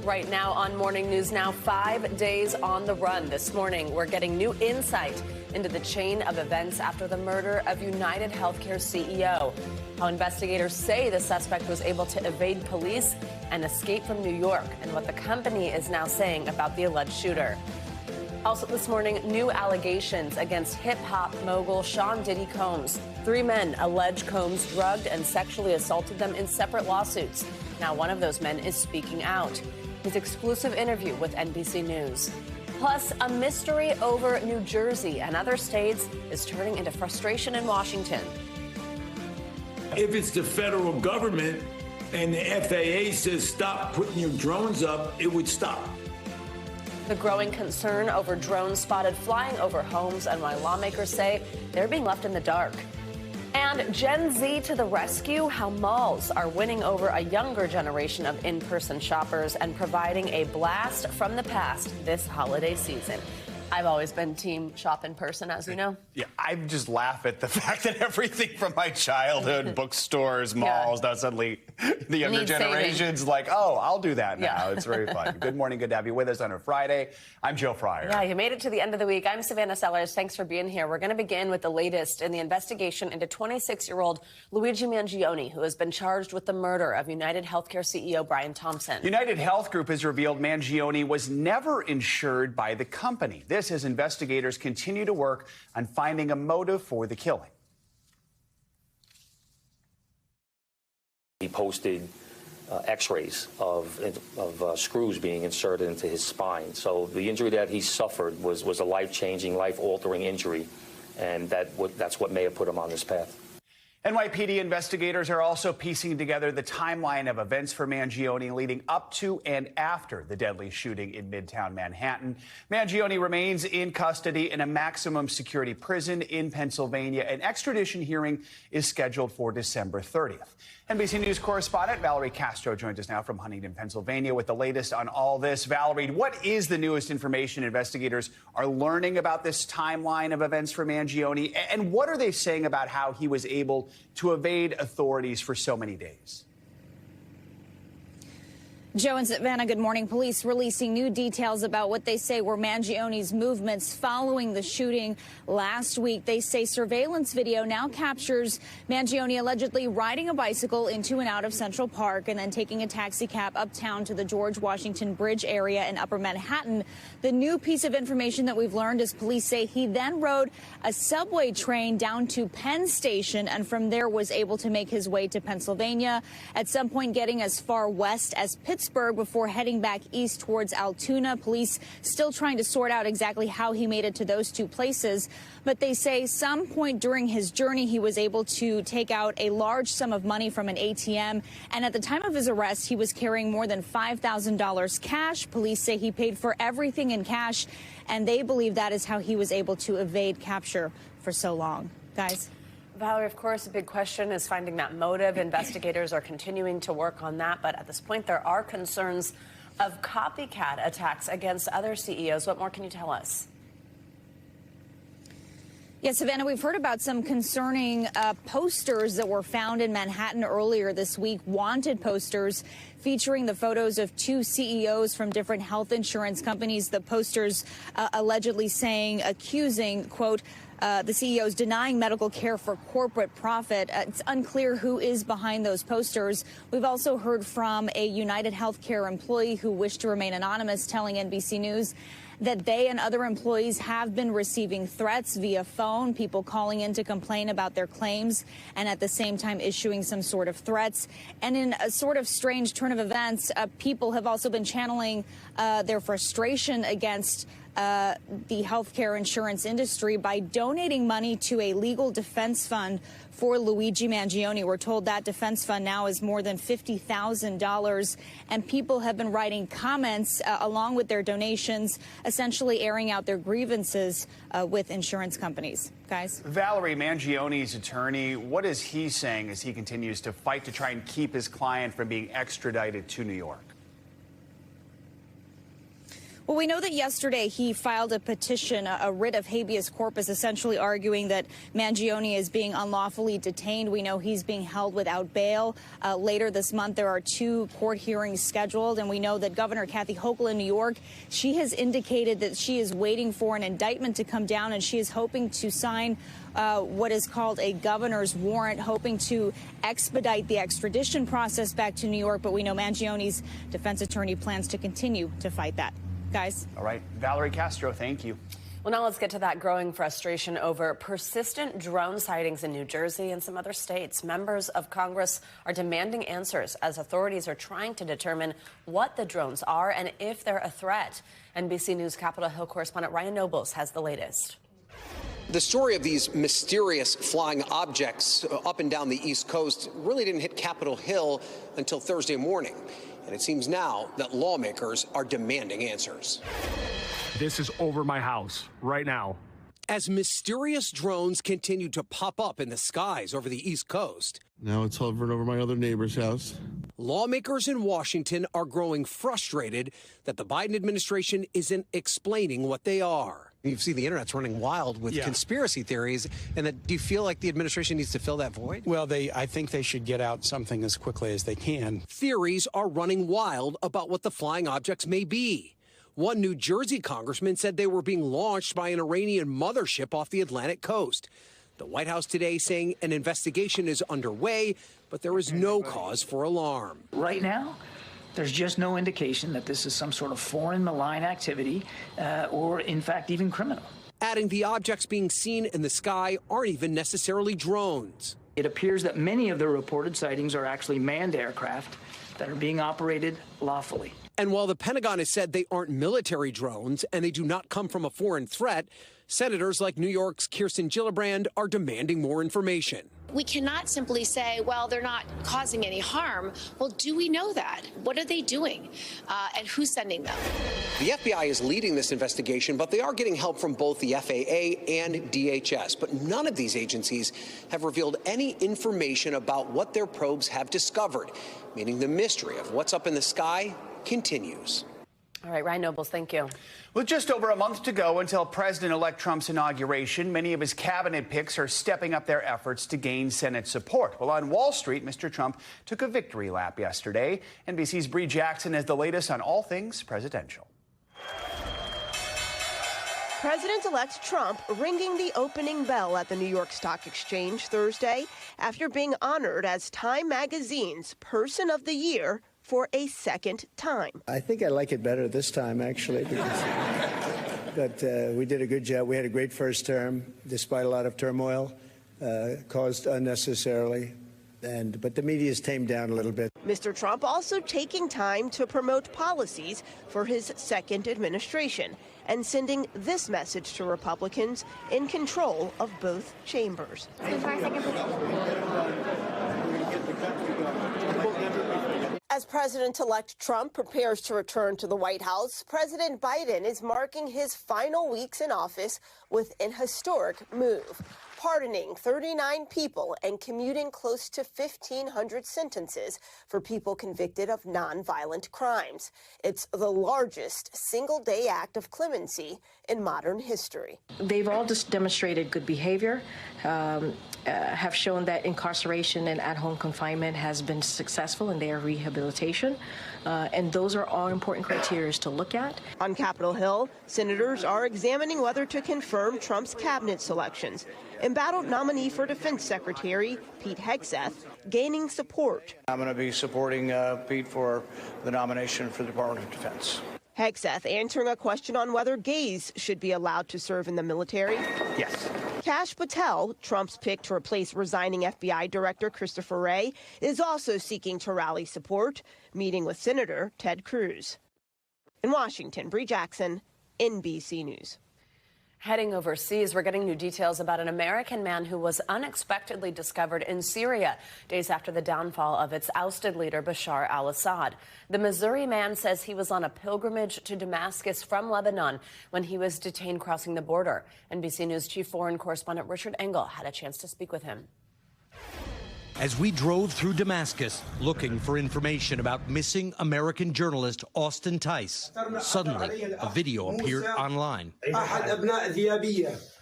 right now on Morning News Now. 5 days on the run. This morning, we're getting new insight into the chain of events after the murder of UnitedHealthcare CEO. How investigators say the suspect was able to evade police and escape from New York, and what the company is now saying about the alleged shooter. Also this morning, new allegations against hip-hop mogul Sean Diddy Combs. 3 men allege Combs drugged and sexually assaulted them in separate lawsuits. Now one of those men is speaking out. His exclusive interview with NBC News. Plus, a mystery over New Jersey and other states is turning into frustration in Washington. If it's the federal government and the FAA says stop putting your drones up, it would stop. The growing concern over drones spotted flying over homes and why lawmakers say they're being left in the dark. And Gen Z to the rescue, how malls are winning over a younger generation of in-person shoppers and providing a blast from the past this holiday season. I've always been team shop in person, as you know. Yeah, I just laugh at the fact that everything from my childhood, bookstores, malls, now suddenly the younger generation's like, oh, I'll do that now. Yeah. It's very fun. Good morning. Good to have you with us on a Friday. I'm Joe Fryer. Yeah, you made it to the end of the week. I'm Savannah Sellers. Thanks for being here. We're going to begin with the latest in the investigation into 26-year-old Luigi Mangione, who has been charged with the murder of UnitedHealthcare CEO Brian Thompson. United Health Group has revealed Mangione was never insured by the company. This as investigators continue to work on finding a motive for the killing. He posted x-rays of screws being inserted into his spine. So the injury that he suffered was a life-changing, life-altering injury, and that's what may have put him on this path. NYPD investigators are also piecing together the timeline of events for Mangione leading up to and after the deadly shooting in Midtown Manhattan. Mangione remains in custody in a maximum security prison in Pennsylvania. An extradition hearing is scheduled for December 30th. NBC News correspondent Valerie Castro joins us now from Huntington, Pennsylvania, with the latest on all this. Valerie, what is the newest information investigators are learning about this timeline of events for Mangione, and what are they saying about how he was able to evade authorities for so many days? Joe and Savannah, good morning. Police releasing new details about what they say were Mangione's movements following the shooting last week. They say surveillance video now captures Mangione allegedly riding a bicycle into and out of Central Park and then taking a taxi cab uptown to the George Washington Bridge area in Upper Manhattan. The new piece of information that we've learned is police say he then rode a subway train down to Penn Station and from there was able to make his way to Pennsylvania, at some point getting as far west as Pittsburgh before heading back east towards Altoona. Police still trying to sort out exactly how he made it to those two places. But they say some point during his journey, he was able to take out a large sum of money from an ATM. And at the time of his arrest, he was carrying more than $5,000 cash. Police say he paid for everything in cash, and they believe that is how he was able to evade capture for so long. Guys. Valerie, of course, a big question is finding that motive. Investigators are continuing to work on that. But at this point, there are concerns of copycat attacks against other CEOs. What more can you tell us? Yes, Savannah, we've heard about some concerning posters that were found in Manhattan earlier this week, wanted posters featuring the photos of 2 CEOs from different health insurance companies. The posters allegedly accusing, quote, the CEOs denying medical care for corporate profit. It's unclear who is behind those posters. We've also heard from a UnitedHealthcare employee who wished to remain anonymous, telling NBC News that they and other employees have been receiving threats via phone, people calling in to complain about their claims and at the same time issuing some sort of threats. And in a sort of strange turn of events, people have also been channeling their frustration against the healthcare insurance industry by donating money to a legal defense fund for Luigi Mangione. We're told that defense fund now is more than $50,000, and people have been writing comments along with their donations, essentially airing out their grievances with insurance companies. Guys. Valerie, Mangione's attorney, what is he saying as he continues to fight to try and keep his client from being extradited to New York? Well, we know that yesterday he filed a petition, a writ of habeas corpus, essentially arguing that Mangione is being unlawfully detained. We know he's being held without bail. Later this month, there are 2 court hearings scheduled, and we know that Governor Kathy Hochul in New York, she has indicated that she is waiting for an indictment to come down, and she is hoping to sign what is called a governor's warrant, hoping to expedite the extradition process back to New York. But we know Mangione's defense attorney plans to continue to fight that. Guys. All right. Valerie Castro, thank you. Well, now let's get to that growing frustration over persistent drone sightings in New Jersey and some other states. Members of Congress are demanding answers as authorities are trying to determine what the drones are and if they're a threat. NBC News Capitol Hill correspondent Ryan Nobles has the latest. The story of these mysterious flying objects up and down the East Coast really didn't hit Capitol Hill until Thursday morning. And it seems now that lawmakers are demanding answers. This is over my house right now. As mysterious drones continue to pop up in the skies over the East Coast. Now it's hovering over my other neighbor's house. Lawmakers in Washington are growing frustrated that the Biden administration isn't explaining what they are. You see the internet's running wild with conspiracy theories, and do you feel like the administration needs to fill that void? Well, I think they should get out something as quickly as they can. Theories are running wild about what the flying objects may be. One New Jersey congressman said they were being launched by an Iranian mothership off the Atlantic coast. The White House today saying an investigation is underway, but there is no cause for alarm. Right now, there's just no indication that this is some sort of foreign malign activity or, in fact, even criminal. Adding the objects being seen in the sky aren't even necessarily drones. It appears that many of the reported sightings are actually manned aircraft that are being operated lawfully. And while the Pentagon has said they aren't military drones and they do not come from a foreign threat, senators like New York's Kirsten Gillibrand are demanding more information. We cannot simply say, well, they're not causing any harm. Well, do we know that? What are they doing? And who's sending them? The FBI is leading this investigation, but they are getting help from both the FAA and DHS. But none of these agencies have revealed any information about what their probes have discovered, meaning the mystery of what's up in the sky continues. All right, Ryan Nobles, thank you. With just over a month to go until President-elect Trump's inauguration, many of his cabinet picks are stepping up their efforts to gain Senate support. Well, on Wall Street, Mr. Trump took a victory lap yesterday. NBC's Bree Jackson has the latest on all things presidential. President-elect Trump ringing the opening bell at the New York Stock Exchange Thursday after being honored as Time Magazine's Person of the Year for a second time. I think I like it better this time, actually, because but we did a good job. We had a great first term, despite a lot of turmoil caused unnecessarily. But the media's tamed down a little bit. Mr. Trump also taking time to promote policies for his second administration and sending this message to Republicans in control of both chambers. As President-elect Trump prepares to return to the White House, President Biden is marking his final weeks in office with an historic move, pardoning 39 people and commuting close to 1,500 sentences for people convicted of nonviolent crimes. It's the largest single-day act of clemency in modern history. They've all just demonstrated good behavior, have shown that incarceration and at-home confinement has been successful in their rehabilitation, and those are all important criteria to look at. On Capitol Hill, senators are examining whether to confirm Trump's cabinet selections. Embattled nominee for Defense Secretary Pete Hegseth gaining support. I'm going to be supporting Pete for the nomination for the Department of Defense. Hegseth answering a question on whether gays should be allowed to serve in the military. Yes. Kash Patel, Trump's pick to replace resigning FBI Director Christopher Wray, is also seeking to rally support, meeting with Senator Ted Cruz. In Washington, Bree Jackson, NBC News. Heading overseas, we're getting new details about an American man who was unexpectedly discovered in Syria days after the downfall of its ousted leader, Bashar al-Assad. The Missouri man says he was on a pilgrimage to Damascus from Lebanon when he was detained crossing the border. NBC News chief foreign correspondent Richard Engel had a chance to speak with him. As we drove through Damascus looking for information about missing American journalist Austin Tice, suddenly a video appeared online.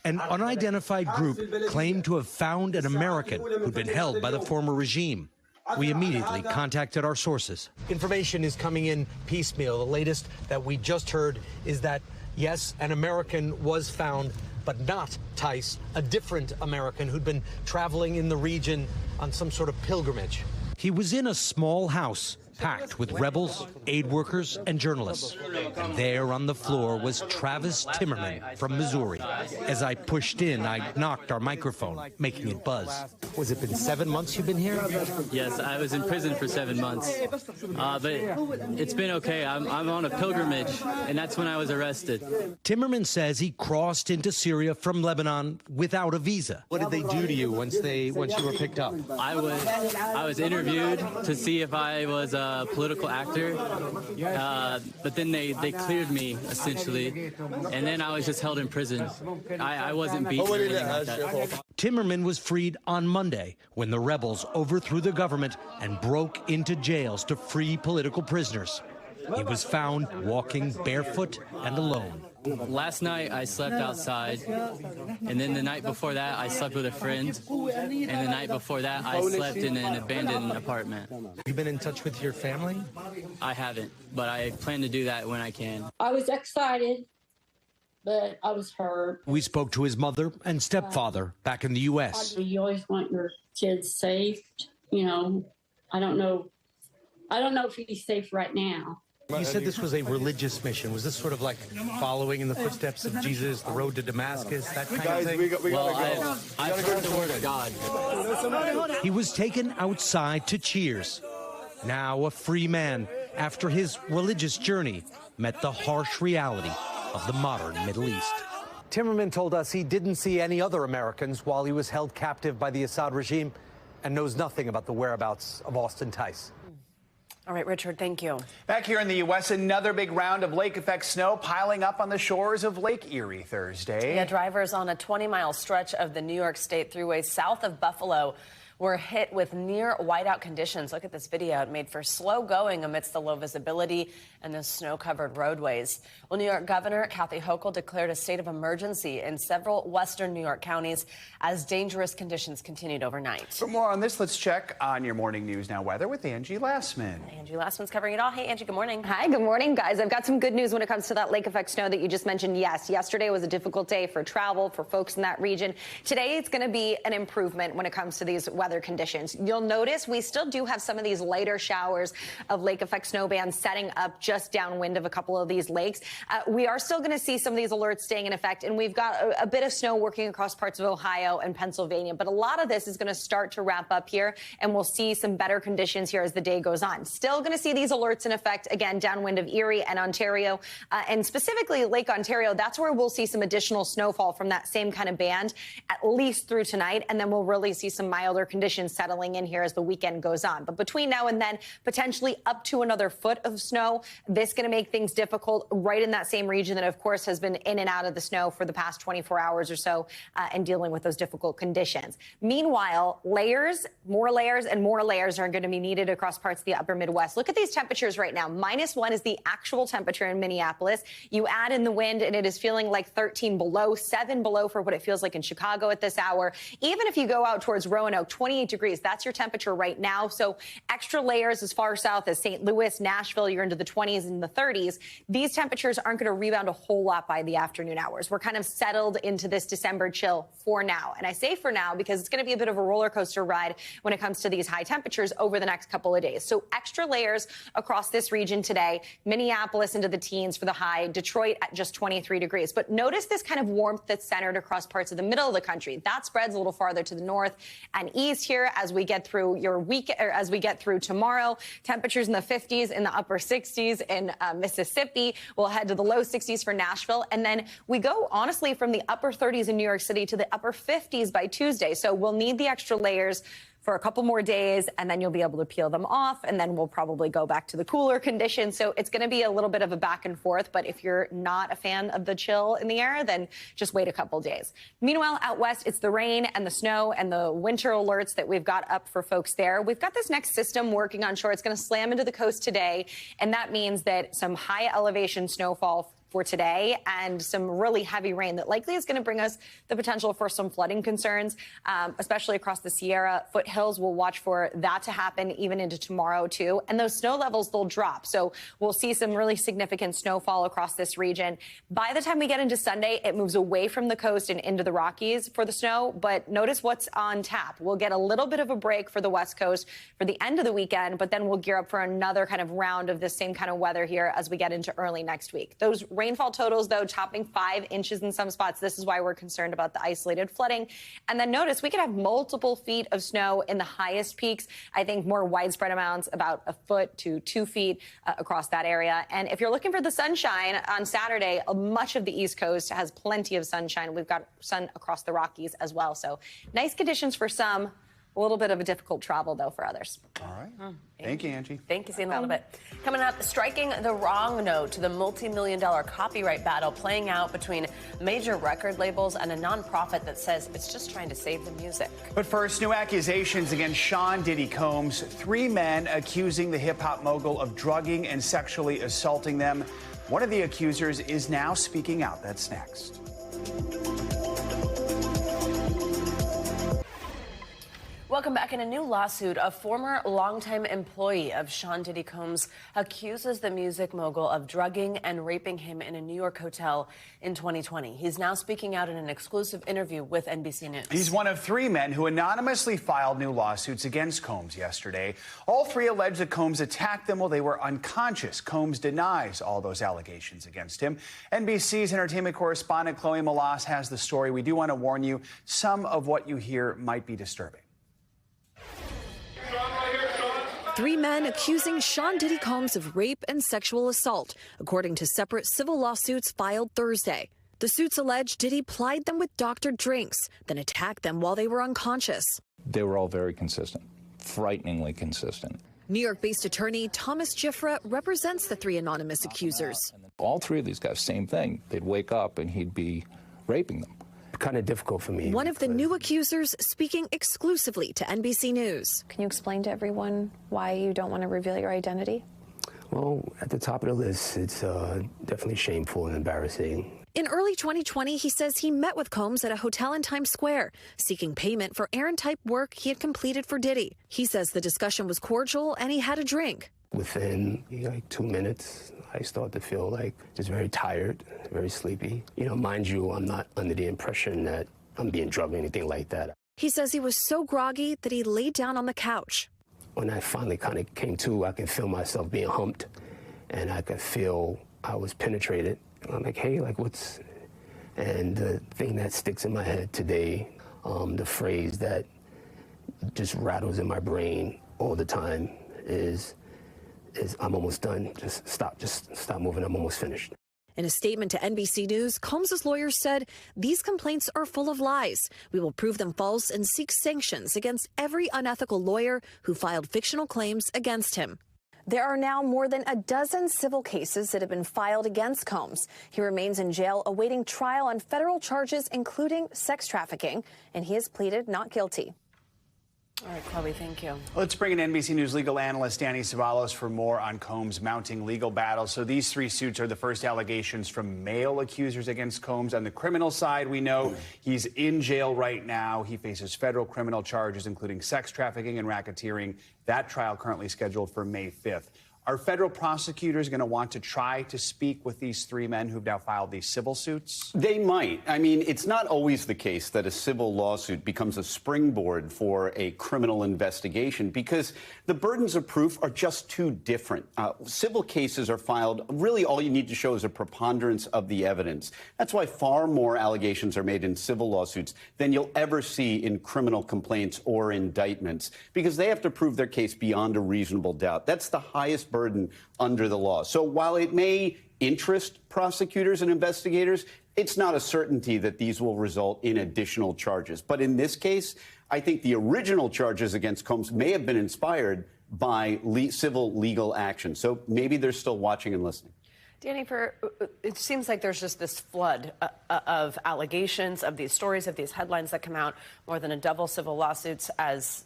An unidentified group claimed to have found an American who'd been held by the former regime. We immediately contacted our sources. Information is coming in piecemeal. The latest that we just heard is that, yes, an American was found, but not Tice, a different American who'd been traveling in the region on some sort of pilgrimage. He was in a small house packed with rebels, aid workers, and journalists. And there on the floor was Travis Timmerman from Missouri. As I pushed in, I knocked our microphone, making it buzz. Was it been 7 months you've been here? Yes, I was in prison for 7 months. But it's been okay. I'm on a pilgrimage, and that's when I was arrested. Timmerman says he crossed into Syria from Lebanon without a visa. What did they do to you once you were picked up? I was interviewed to see if I was a political actor, but then they cleared me, essentially, and then I was just held in prison. I wasn't beaten or anything like that. Timmerman was freed on Monday when the rebels overthrew the government and broke into jails to free political prisoners. He was found walking barefoot and alone. Last night I slept outside, and then the night before that I slept with a friend, and the night before that I slept in an abandoned apartment. Have you been in touch with your family? I haven't, but I plan to do that when I can. I was excited, but I was hurt. We spoke to his mother and stepfather back in the U.S. You always want your kids safe. You know, I don't know if he's safe right now. You said this was a religious mission. Was this sort of like following in the footsteps of Jesus, the road to Damascus, that kind of thing? I've heard the word of God. He was taken outside to cheers. Now a free man, after his religious journey, met the harsh reality of the modern Middle East. Timmerman told us he didn't see any other Americans while he was held captive by the Assad regime and knows nothing about the whereabouts of Austin Tice. All right, Richard, thank you. Back here in the U.S., another big round of lake-effect snow piling up on the shores of Lake Erie Thursday. Yeah, drivers on a 20-mile stretch of the New York State Thruway south of Buffalo were hit with near whiteout conditions. Look at this video. It made for slow going amidst the low visibility and the snow-covered roadways. Well, New York Governor Kathy Hochul declared a state of emergency in several western New York counties as dangerous conditions continued overnight. For more on this, let's check on your morning news now weather with Angie Lassman. Angie Lassman's covering it all. Hey, Angie, good morning. Hi, good morning, guys. I've got some good news when it comes to that lake effect snow that you just mentioned. Yes, yesterday was a difficult day for travel for folks in that region. Today, it's going to be an improvement when it comes to these weather conditions. You'll notice we still do have some of these lighter showers of lake effect snow bands setting up just downwind of a couple of these lakes. We are still going to see some of these alerts staying in effect, and we've got a bit of snow working across parts of Ohio and Pennsylvania. But a lot of this is going to start to wrap up here, and we'll see some better conditions here as the day goes on. Still going to see these alerts in effect, again, downwind of Erie and Ontario, and specifically Lake Ontario. That's where we'll see some additional snowfall from that same kind of band, at least through tonight, and then we'll really see some milder conditions settling in here as the weekend goes on. But between now and then, potentially up to another foot of snow. This going to make things difficult right in that same region that, of course, has been in and out of the snow for the past 24 hours or so and dealing with those difficult conditions. Meanwhile, more layers and more layers are going to be needed across parts of the upper Midwest. Look at these temperatures right now. -1 is the actual temperature in Minneapolis. You add in the wind, and it is feeling like 13 below, 7 below for what it feels like in Chicago at this hour. Even if you go out towards Roanoke, 28 degrees, that's your temperature right now. So extra layers as far south as St. Louis, Nashville, you're into the 20s and the 30s. These temperatures aren't going to rebound a whole lot by the afternoon hours. We're kind of settled into this December chill for now. And I say for now because it's going to be a bit of a roller coaster ride when it comes to these high temperatures over the next couple of days. So extra layers across this region today. Minneapolis into the teens for the high. Detroit at just 23 degrees. But notice this kind of warmth that's centered across parts of the middle of the country. That spreads a little farther to the north and east here as we get through your week, or as we get through tomorrow. Temperatures in the 50s, in the upper 60s in Mississippi. We'll head to the low 60s for Nashville. And then we go, honestly, from the upper 30s in New York City to the upper 50s by Tuesday. So we'll need the extra layers for a couple more days, and then you'll be able to peel them off, and then we'll probably go back to the cooler conditions. So it's going to be a little bit of a back and forth, but if you're not a fan of the chill in the air, then just wait a couple days. Meanwhile, out west, it's the rain and the snow and the winter alerts that we've got up for folks there. We've got this next system working on shore. It's going to slam into the coast today, and that means that some high elevation snowfall for today and some really heavy rain that likely is going to bring us the potential for some flooding concerns, especially across the Sierra foothills. We'll watch for that to happen even into tomorrow, too. And those snow levels, they'll drop. So we'll see some really significant snowfall across this region. By the time we get into Sunday, it moves away from the coast and into the Rockies for the snow. But notice what's on tap. We'll get a little bit of a break for the West Coast for the end of the weekend, but then we'll gear up for another kind of round of this same kind of weather here as we get into early next week. Those rainfall totals, though, topping 5 inches in some spots. This is why we're concerned about the isolated flooding. And then notice we could have multiple feet of snow in the highest peaks. I think more widespread amounts, about a foot to 2 feet across that area. And if you're looking for the sunshine on Saturday, much of the East Coast has plenty of sunshine. We've got sun across the Rockies as well. So nice conditions for some. A little bit of a difficult travel, though, for others. All right. Thank you, Angie. Thank you. See you in a little bit. Coming up, striking the wrong note to the multi-million-dollar copyright battle playing out between major record labels and a nonprofit that says it's just trying to save the music. But first, new accusations against Sean Diddy Combs. 3 men accusing the hip-hop mogul of drugging and sexually assaulting them. One of the accusers is now speaking out. That's next. Welcome back. In a new lawsuit, a former longtime employee of Sean Diddy Combs accuses the music mogul of drugging and raping him in a New York hotel in 2020. He's now speaking out in an exclusive interview with NBC News. He's one of 3 men who anonymously filed new lawsuits against Combs yesterday. All 3 allege that Combs attacked them while they were unconscious. Combs denies all those allegations against him. NBC's entertainment correspondent Chloe Malas has the story. We do want to warn you, some of what you hear might be disturbing. 3 men accusing Sean Diddy Combs of rape and sexual assault, according to separate civil lawsuits filed Thursday. The suits allege Diddy plied them with doctored drinks, then attacked them while they were unconscious. They were all very consistent, frighteningly consistent. New York-based attorney Thomas Giffra represents the 3 anonymous accusers. All 3 of these guys, same thing. They'd wake up and he'd be raping them. Kind of difficult for me. One of the new accusers speaking exclusively to NBC News. Can you explain to everyone why you don't want to reveal your identity? Well, at the top of the list, it's definitely shameful and embarrassing. In early 2020, he says he met with Combs at a hotel in Times Square, seeking payment for errand-type work he had completed for Diddy. He says the discussion was cordial and he had a drink. Within like 2 minutes, I start to feel like just very tired, very sleepy. You know, mind you, I'm not under the impression that I'm being drugged or anything like that. He says he was so groggy that he laid down on the couch. When I finally kind of came to, I could feel myself being humped, and I could feel I was penetrated. I'm like, hey, like what's... And the thing that sticks in my head today, the phrase that just rattles in my brain all the time is I'm almost done. Just stop moving. I'm almost finished. In a statement to NBC News, Combs' lawyers said these complaints are full of lies. We will prove them false and seek sanctions against every unethical lawyer who filed fictional claims against him. There are now more than a dozen civil cases that have been filed against Combs. He remains in jail awaiting trial on federal charges, including sex trafficking, and he has pleaded not guilty. All right, Chloe, thank you. Let's bring in NBC News legal analyst Danny Ceballos for more on Combs' mounting legal battle. So these 3 suits are the first allegations from male accusers against Combs. On the criminal side, we know he's in jail right now. He faces federal criminal charges, including sex trafficking and racketeering. That trial currently scheduled for May 5th. Are federal prosecutors going to want to try to speak with these 3 men who've now filed these civil suits? They might. I mean, it's not always the case that a civil lawsuit becomes a springboard for a criminal investigation because the burdens of proof are just too different. Civil cases are filed. Really, all you need to show is a preponderance of the evidence. That's why far more allegations are made in civil lawsuits than you'll ever see in criminal complaints or indictments because they have to prove their case beyond a reasonable doubt. That's the highest burden under the law. So while it may interest prosecutors and investigators, it's not a certainty that these will result in additional charges. But in this case, I think the original charges against Combs may have been inspired by civil legal action. So maybe they're still watching and listening. Danny, it seems like there's just this flood of allegations, of these stories, of these headlines that come out, more than a dozen civil lawsuits, as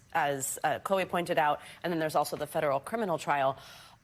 Chloe pointed out, and then there's also the federal criminal trial.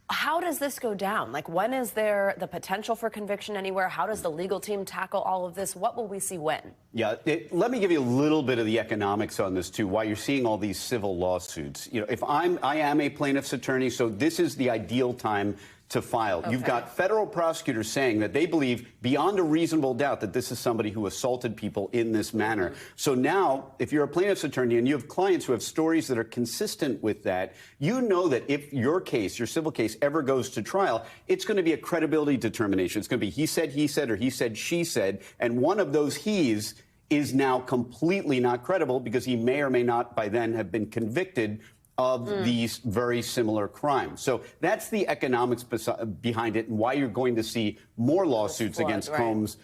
How does this go down? Like, when is there the potential for conviction anywhere? How does the legal team tackle all of this? What will we see when? Yeah, let me give you a little bit of the economics on this, too, why you're seeing all these civil lawsuits. You know, I am a plaintiff's attorney, so this is the ideal time to file. Okay. You've got federal prosecutors saying that they believe beyond a reasonable doubt that this is somebody who assaulted people in this manner. So now, if you're a plaintiff's attorney and you have clients who have stories that are consistent with that, you know that if your case, your civil case, ever goes to trial, it's going to be a credibility determination. It's going to be he said, or he said, she said, and one of those he's is now completely not credible because he may or may not by then have been convicted of these very similar crimes. So that's the economics behind it and why you're going to see more lawsuits against Combs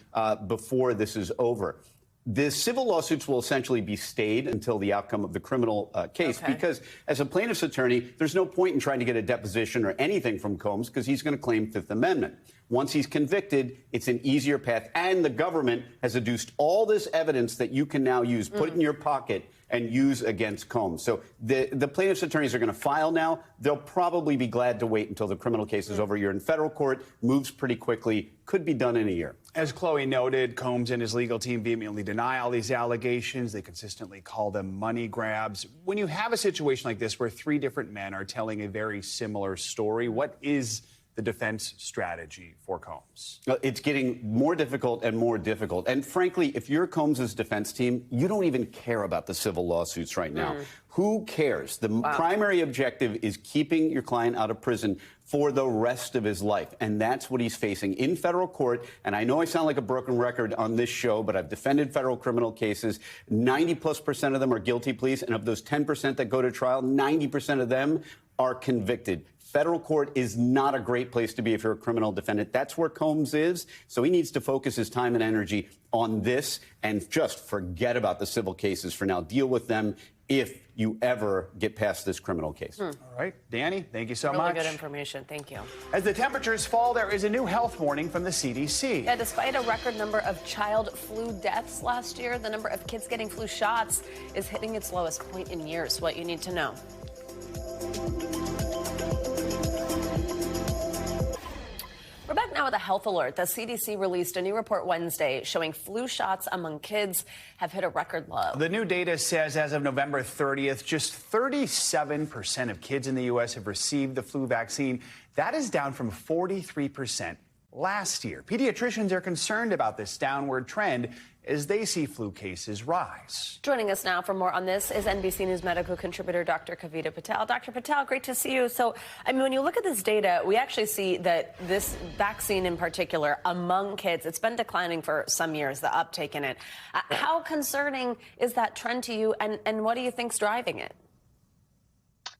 before this is over. The civil lawsuits will essentially be stayed until the outcome of the criminal case, because as a plaintiff's attorney, there's no point in trying to get a deposition or anything from Combs because he's going to claim Fifth Amendment. Once he's convicted, it's an easier path, and the government has adduced all this evidence that you can now use, put it in your pocket, and use against Combs. So the plaintiff's attorneys are going to file now. They'll probably be glad to wait until the criminal case is over. You're in federal court, moves pretty quickly, could be done in a year. As Chloe noted, Combs and his legal team vehemently deny all these allegations. They consistently call them money grabs. When you have a situation like this where three different men are telling a very similar story, what is the defense strategy for Combs? It's getting more difficult and more difficult. And frankly, if you're Combs' defense team, you don't even care about the civil lawsuits right now. Who cares? The primary objective is keeping your client out of prison for the rest of his life. And that's what he's facing in federal court. And I know I sound like a broken record on this show, but I've defended federal criminal cases. 90+% of them are guilty pleas. And of those 10% that go to trial, 90% of them are convicted. Federal court is not a great place to be if you're a criminal defendant. That's where Combs is. So he needs to focus his time and energy on this and just forget about the civil cases for now. Deal with them if you ever get past this criminal case. All right. Danny, thank you so much. much. Really good information. Thank you. As the temperatures fall, there is a new health warning from the CDC. Yeah, despite a record number of child flu deaths last year, the number of kids getting flu shots is hitting its lowest point in years. What you need to know. We're back now with a health alert. The CDC released a new report Wednesday showing flu shots among kids have hit a record low. The new data says as of November 30th, just 37% of kids in the U.S. have received the flu vaccine. That is down from 43% last year. Pediatricians are concerned about this downward trend as they see flu cases rise. Joining us now for more on this is NBC News medical contributor Dr. Kavita Patel. Dr. Patel, great to see you. So, I mean, when you look at this data, we actually see that this vaccine in particular among kids, it's been declining for some years, the uptake in it. How concerning is that trend to you, and what do you think's driving it?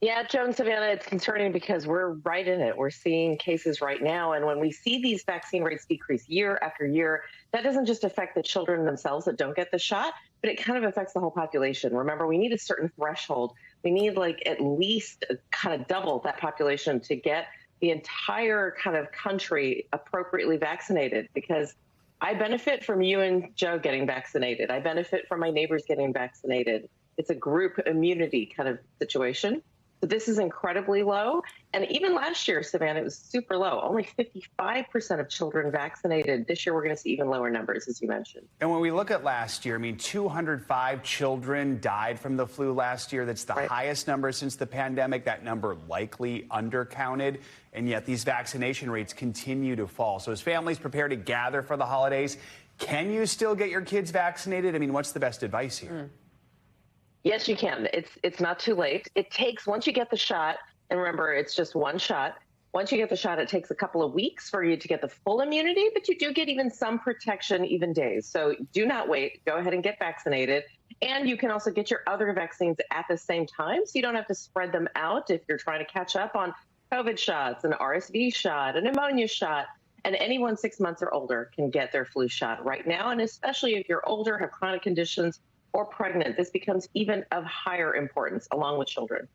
Yeah, Joan, Savannah, it's concerning because we're right in it. We're seeing cases right now. And when we see these vaccine rates decrease year after year, that doesn't just affect the children themselves that don't get the shot, but it kind of affects the whole population. Remember, we need a certain threshold. We need like at least kind of double that population to get the entire kind of country appropriately vaccinated, because I benefit from you and Joe getting vaccinated. I benefit from my neighbors getting vaccinated. It's a group immunity kind of situation. So this is incredibly low. And even last year, Savannah, it was super low. Only 55% of children vaccinated. This year, we're going to see even lower numbers, as you mentioned. And when we look at last year, I mean, 205 children died from the flu last year. That's the highest number since the pandemic. That number likely undercounted. And yet these vaccination rates continue to fall. So as families prepare to gather for the holidays, can you still get your kids vaccinated? I mean, what's the best advice here? Yes, you can. It's not too late. It takes, once you get the shot, and remember, it's just one shot. Once you get the shot, it takes a couple of weeks for you to get the full immunity, but you do get even some protection, even days. So do not wait. Go ahead and get vaccinated. And you can also get your other vaccines at the same time, so you don't have to spread them out if you're trying to catch up on COVID shots, an RSV shot, a pneumonia shot. And anyone 6 months or older can get their flu shot right now. And especially if you're older, have chronic conditions, or pregnant, this becomes even of higher importance, along with children.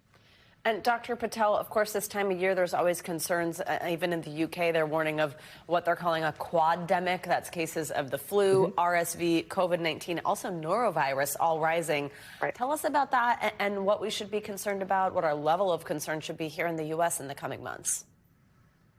And Dr. Patel, of course, this time of year, there's always concerns. Even in the UK, they're warning of what they're calling a quademic. That's cases of the flu, RSV, COVID-19, also norovirus, all rising. Right. Tell us about that and what we should be concerned about, what our level of concern should be here in the U.S. in the coming months.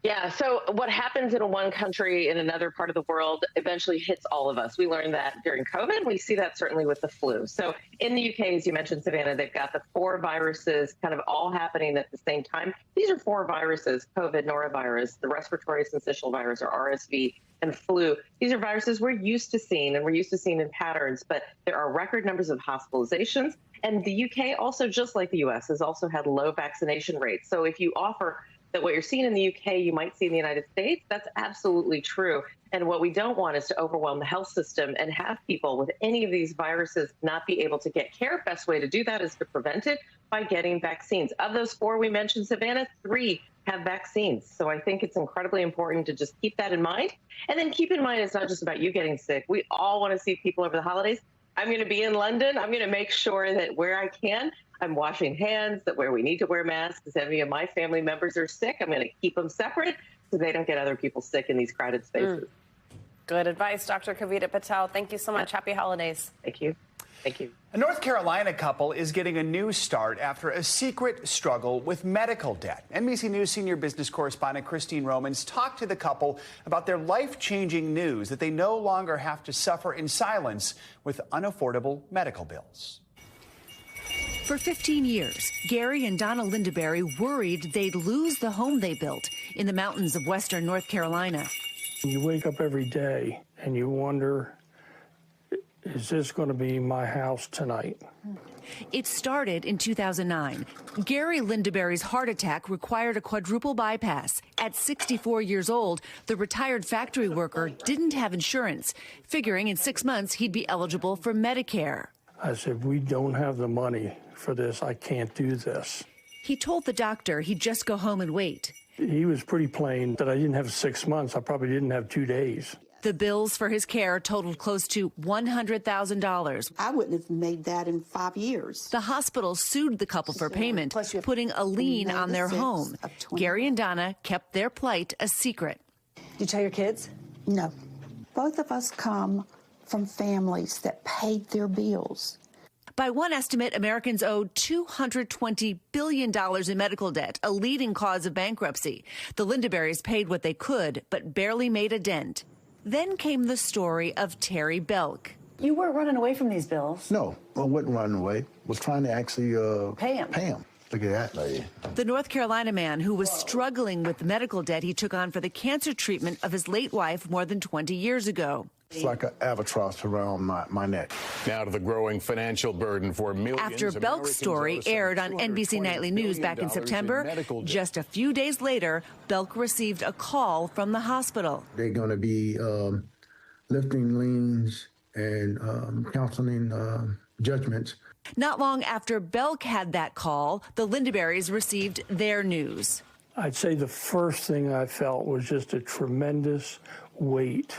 Yeah, so what happens in one country in another part of the world eventually hits all of us. We learned that during COVID. We see that certainly with the flu. So in the UK, as you mentioned, Savannah, they've got the 4 viruses kind of all happening at the same time. These are 4 viruses: COVID, norovirus, the respiratory syncytial virus, or RSV, and flu. These are viruses we're used to seeing, and we're used to seeing in patterns, but there are record numbers of hospitalizations. And the UK also, just like the US, has also had low vaccination rates. So if you offer that what you're seeing in the UK, you might see in the United States, that's absolutely true. And what we don't want is to overwhelm the health system and have people with any of these viruses not be able to get care. Best way to do that is to prevent it by getting vaccines. Of those 4 we mentioned, Savannah, 3 have vaccines. So I think it's incredibly important to just keep that in mind. And then keep in mind, it's not just about you getting sick. We all want to see people over the holidays. I'm going to be in London. I'm going to make sure that where I can, I'm washing hands, that where we need to wear masks, if any of my family members are sick, I'm going to keep them separate so they don't get other people sick in these crowded spaces. Good advice, Dr. Kavita Patel. Thank you so much. Happy holidays. Thank you. Thank you. A North Carolina couple is getting a new start after a secret struggle with medical debt. NBC News senior business correspondent Christine Romans talked to the couple about their life-changing news that they no longer have to suffer in silence with unaffordable medical bills. For 15 years, Gary and Donna Lindaberry worried they'd lose the home they built in the mountains of western North Carolina. You wake up every day and you wonder, is this going to be my house tonight? It started in 2009. Gary Lindaberry's heart attack required a quadruple bypass. At 64 years old, the retired factory worker didn't have insurance, figuring in 6 months he'd be eligible for Medicare. I said, we don't have the money for this. I can't do this. He told the doctor he'd just go home and wait. He was pretty plain that I didn't have 6 months. I probably didn't have 2 days. The bills for his care totaled close to $100,000. I wouldn't have made that in 5 years. The hospital sued the couple for payment, putting a lien on their home. Gary and Donna kept their plight a secret. Did you tell your kids? No. Both of us come from families that paid their bills. By one estimate, Americans owed $220 billion in medical debt, a leading cause of bankruptcy. The Lindaberrys paid what they could, but barely made a dent. Then came the story of Terry Belk. You weren't running away from these bills. No, I wasn't running away. I was trying to actually pay him. Look at that lady. The North Carolina man who was struggling with the medical debt he took on for the cancer treatment of his late wife more than 20 years ago. It's like an albatross around my neck. Now to the growing financial burden for millions. After Belk's story aired on NBC Nightly News back in September, just a few days later, Belk received a call from the hospital. They're going to be lifting liens and counseling judgments. Not long after Belk had that call, the Lindaberrys received their news. I'd say the first thing I felt was just a tremendous weight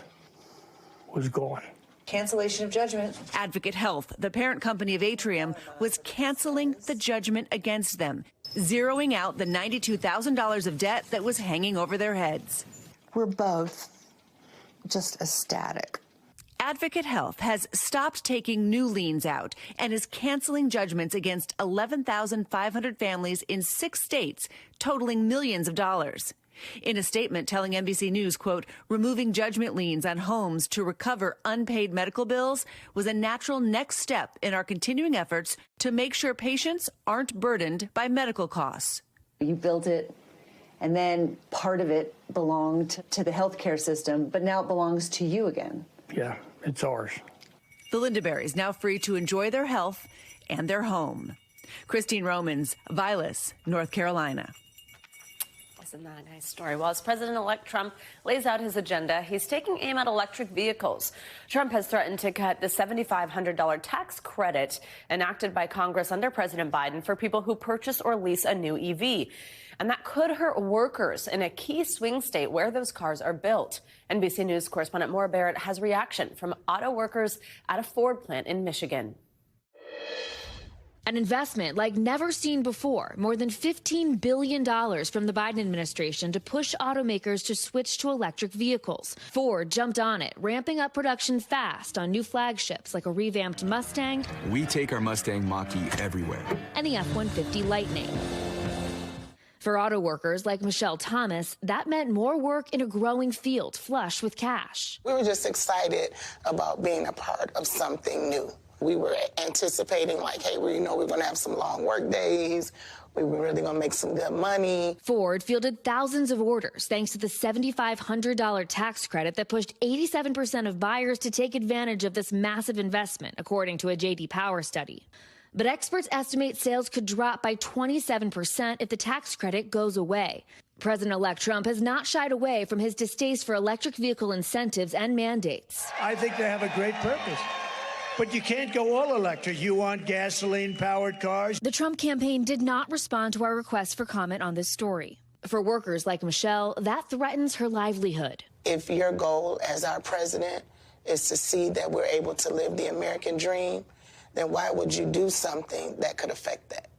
was gone. Cancellation of judgment. Advocate Health, the parent company of Atrium, was canceling the judgment against them, zeroing out the $92,000 of debt that was hanging over their heads. We're both just ecstatic. Advocate Health has stopped taking new liens out and is canceling judgments against 11,500 families in 6 states, totaling millions of dollars. In a statement telling NBC News, quote, removing judgment liens on homes to recover unpaid medical bills was a natural next step in our continuing efforts to make sure patients aren't burdened by medical costs. You built it, and then part of it belonged to the healthcare system, but now it belongs to you again. Yeah, it's ours. The Lindaberrys now free to enjoy their health and their home. Christine Romans, Vilas, North Carolina. Isn't that a nice story? Well, as President-elect Trump lays out his agenda, he's taking aim at electric vehicles. Trump has threatened to cut the $7,500 tax credit enacted by Congress under President Biden for people who purchase or lease a new EV. And that could hurt workers in a key swing state where those cars are built. NBC News correspondent Maura Barrett has reaction from auto workers at a Ford plant in Michigan. An investment like never seen before, more than $15 billion from the Biden administration to push automakers to switch to electric vehicles. Ford jumped on it, ramping up production fast on new flagships like a revamped Mustang. We take our Mustang Mach-E everywhere. And the F-150 Lightning. For auto workers like Michelle Thomas, that meant more work in a growing field, flush with cash. We were just excited about being a part of something new. We were anticipating, like, hey, we're going to have some long work days. We were really going to make some good money. Ford fielded thousands of orders thanks to the $7,500 tax credit that pushed 87% of buyers to take advantage of this massive investment, according to a J.D. Power study. But experts estimate sales could drop by 27% if the tax credit goes away. President-elect Trump has not shied away from his distaste for electric vehicle incentives and mandates. I think they have a great purpose. But you can't go all electric. You want gasoline-powered cars. The Trump campaign did not respond to our request for comment on this story. For workers like Michelle, that threatens her livelihood. If your goal as our president is to see that we're able to live the American dream, then why would you do something that could affect that?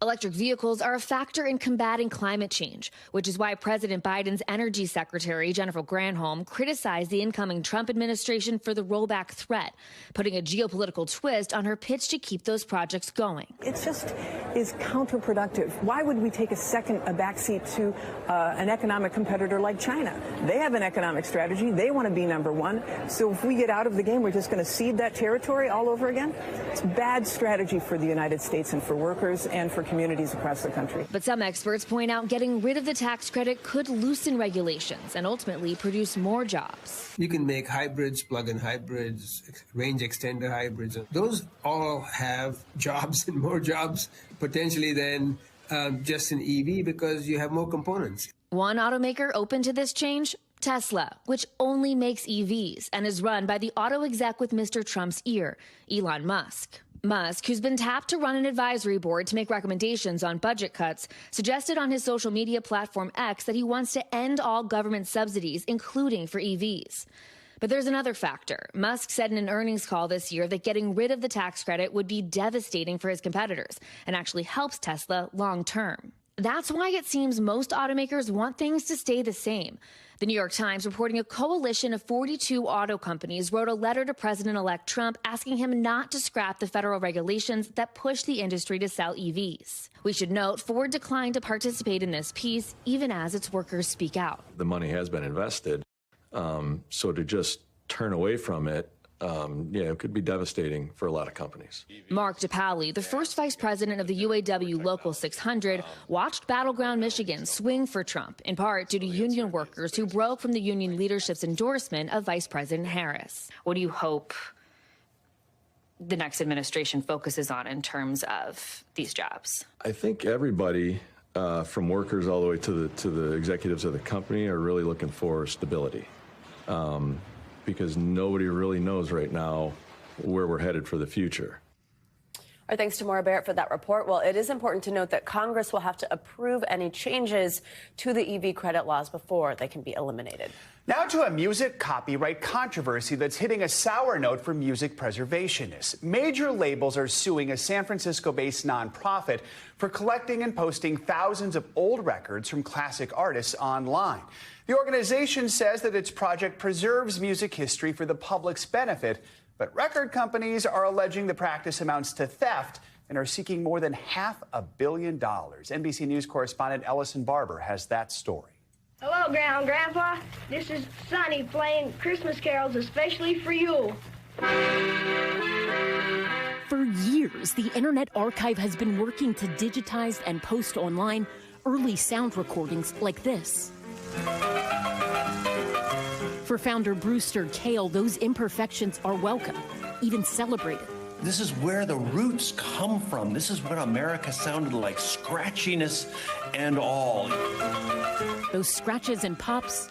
Electric vehicles are a factor in combating climate change, which is why President Biden's Energy Secretary, Jennifer Granholm, criticized the incoming Trump administration for the rollback threat, putting a geopolitical twist on her pitch to keep those projects going. It just is counterproductive. Why would we take a backseat to an economic competitor like China? They have an economic strategy. They want to be number one. So if we get out of the game, we're just going to cede that territory all over again? It's bad strategy for the United States and for workers and for communities across the country. But some experts point out getting rid of the tax credit could loosen regulations and ultimately produce more jobs. You can make hybrids, plug-in hybrids, range extender hybrids. Those all have jobs and more jobs potentially than just an EV because you have more components. One automaker open to this change? Tesla, which only makes EVs and is run by the auto exec with Mr. Trump's ear, Elon Musk. Musk, who's been tapped to run an advisory board to make recommendations on budget cuts, suggested on his social media platform X that he wants to end all government subsidies, including for EVs. But there's another factor. Musk said in an earnings call this year that getting rid of the tax credit would be devastating for his competitors and actually helps Tesla long term. That's why it seems most automakers want things to stay the same. The New York Times reporting a coalition of 42 auto companies wrote a letter to President-elect Trump asking him not to scrap the federal regulations that push the industry to sell EVs. We should note Ford declined to participate in this piece, even as its workers speak out. The money has been invested, so to just turn away from it, it could be devastating for a lot of companies. Mark DePaoli, the first vice president of the UAW Local 600, watched battleground Michigan swing for Trump, in part due to union workers who broke from the union leadership's endorsement of Vice President Harris. What do you hope the next administration focuses on in terms of these jobs? I think everybody, from workers all the way to the executives of the company, are really looking for stability. Because nobody really knows right now where we're headed for the future. Our thanks to Maura Barrett for that report. Well, it is important to note that Congress will have to approve any changes to the EV credit laws before they can be eliminated. Now to a music copyright controversy that's hitting a sour note for music preservationists. Major labels are suing a San Francisco-based nonprofit for collecting and posting thousands of old records from classic artists online. The organization says that its project preserves music history for the public's benefit, but record companies are alleging the practice amounts to theft and are seeking more than $500 million. NBC News correspondent Ellison Barber has that story. Hello, Grandma and Grandpa. This is Sonny playing Christmas carols especially for you. For years, the Internet Archive has been working to digitize and post online early sound recordings like this. For founder Brewster Kahle, those imperfections are welcome, even celebrated. This is where the roots come from. This is what America sounded like, scratchiness and all. Those scratches and pops,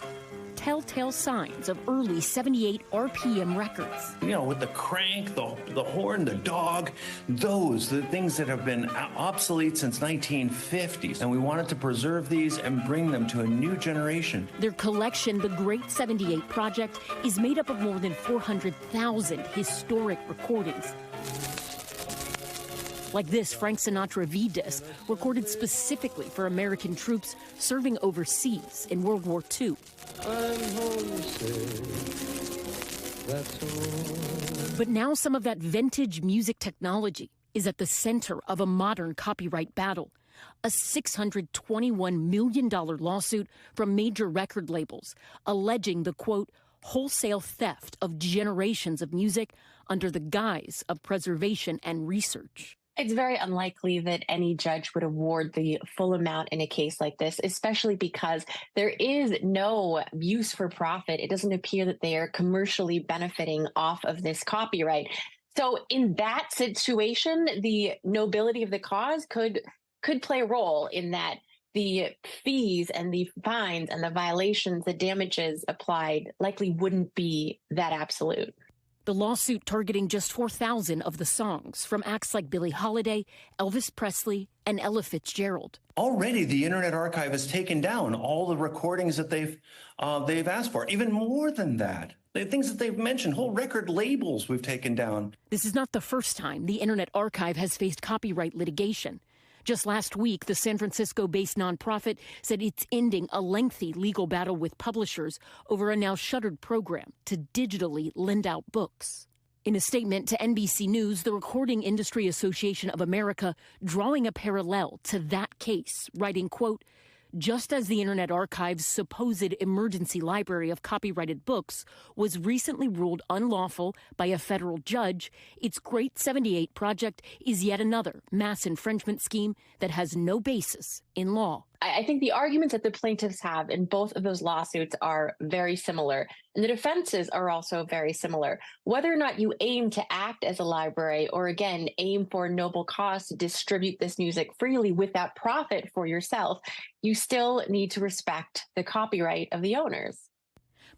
telltale signs of early 78 RPM records. You know, with the crank, the horn, the dog, the things that have been obsolete since 1950s. And we wanted to preserve these and bring them to a new generation. Their collection, the Great 78 Project, is made up of more than 400,000 historic recordings. like this Frank Sinatra V-disc recorded specifically for American troops serving overseas in World War II. I'm homesick, that's all. But now some of that vintage music technology is at the center of a modern copyright battle. A $621 million lawsuit from major record labels alleging the, quote, wholesale theft of generations of music under the guise of preservation and research. It's very unlikely that any judge would award the full amount in a case like this, especially because there is no use for profit. It doesn't appear that they are commercially benefiting off of this copyright. So in that situation, the nobility of the cause could play a role in that the fees and the fines and the violations, the damages applied likely wouldn't be that absolute. The lawsuit targeting just 4,000 of the songs from acts like Billie Holiday, Elvis Presley, and Ella Fitzgerald. Already, the Internet Archive has taken down all the recordings that they've asked for. Even more than that, the things that they've mentioned, whole record labels we've taken down. This is not the first time the Internet Archive has faced copyright litigation. Just last week, the San Francisco-based nonprofit said it's ending a lengthy legal battle with publishers over a now shuttered program to digitally lend out books. In a statement to NBC News, the Recording Industry Association of America drawing a parallel to that case, writing, quote, just as the Internet Archive's supposed emergency library of copyrighted books was recently ruled unlawful by a federal judge, its Great 78 project is yet another mass infringement scheme that has no basis in law. I think the arguments that the plaintiffs have in both of those lawsuits are very similar, and the defenses are also very similar. Whether or not you aim to act as a library or, again, aim for a noble cause to distribute this music freely without profit for yourself, you still need to respect the copyright of the owners.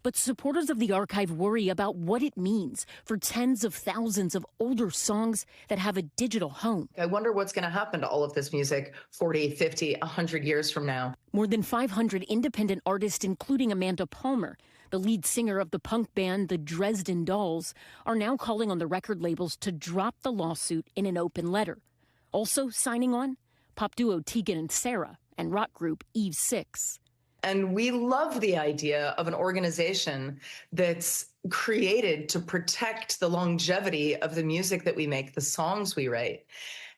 But supporters of the archive worry about what it means for tens of thousands of older songs that have a digital home. I wonder what's going to happen to all of this music 40, 50, 100 years from now. More than 500 independent artists, including Amanda Palmer, the lead singer of the punk band The Dresden Dolls, are now calling on the record labels to drop the lawsuit in an open letter. Also signing on, pop duo Tegan and Sarah and rock group Eve 6. And we love the idea of an organization that's created to protect the longevity of the music that we make, the songs we write.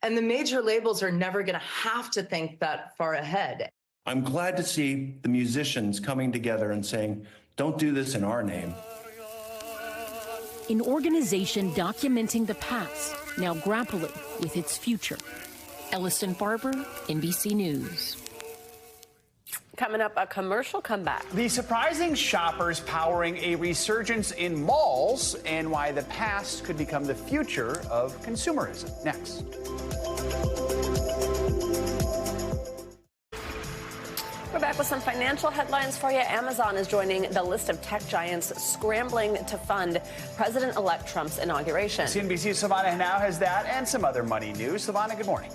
And the major labels are never going to have to think that far ahead. I'm glad to see the musicians coming together and saying, don't do this in our name. An organization documenting the past, now grappling with its future. Ellison Barber, NBC News. Coming up, a commercial comeback. The surprising shoppers powering a resurgence in malls and why the past could become the future of consumerism. Next. We're back with some financial headlines for you. Amazon is joining the list of tech giants scrambling to fund President-elect Trump's inauguration. CNBC's Savannah now has that and some other money news. Savannah, good morning.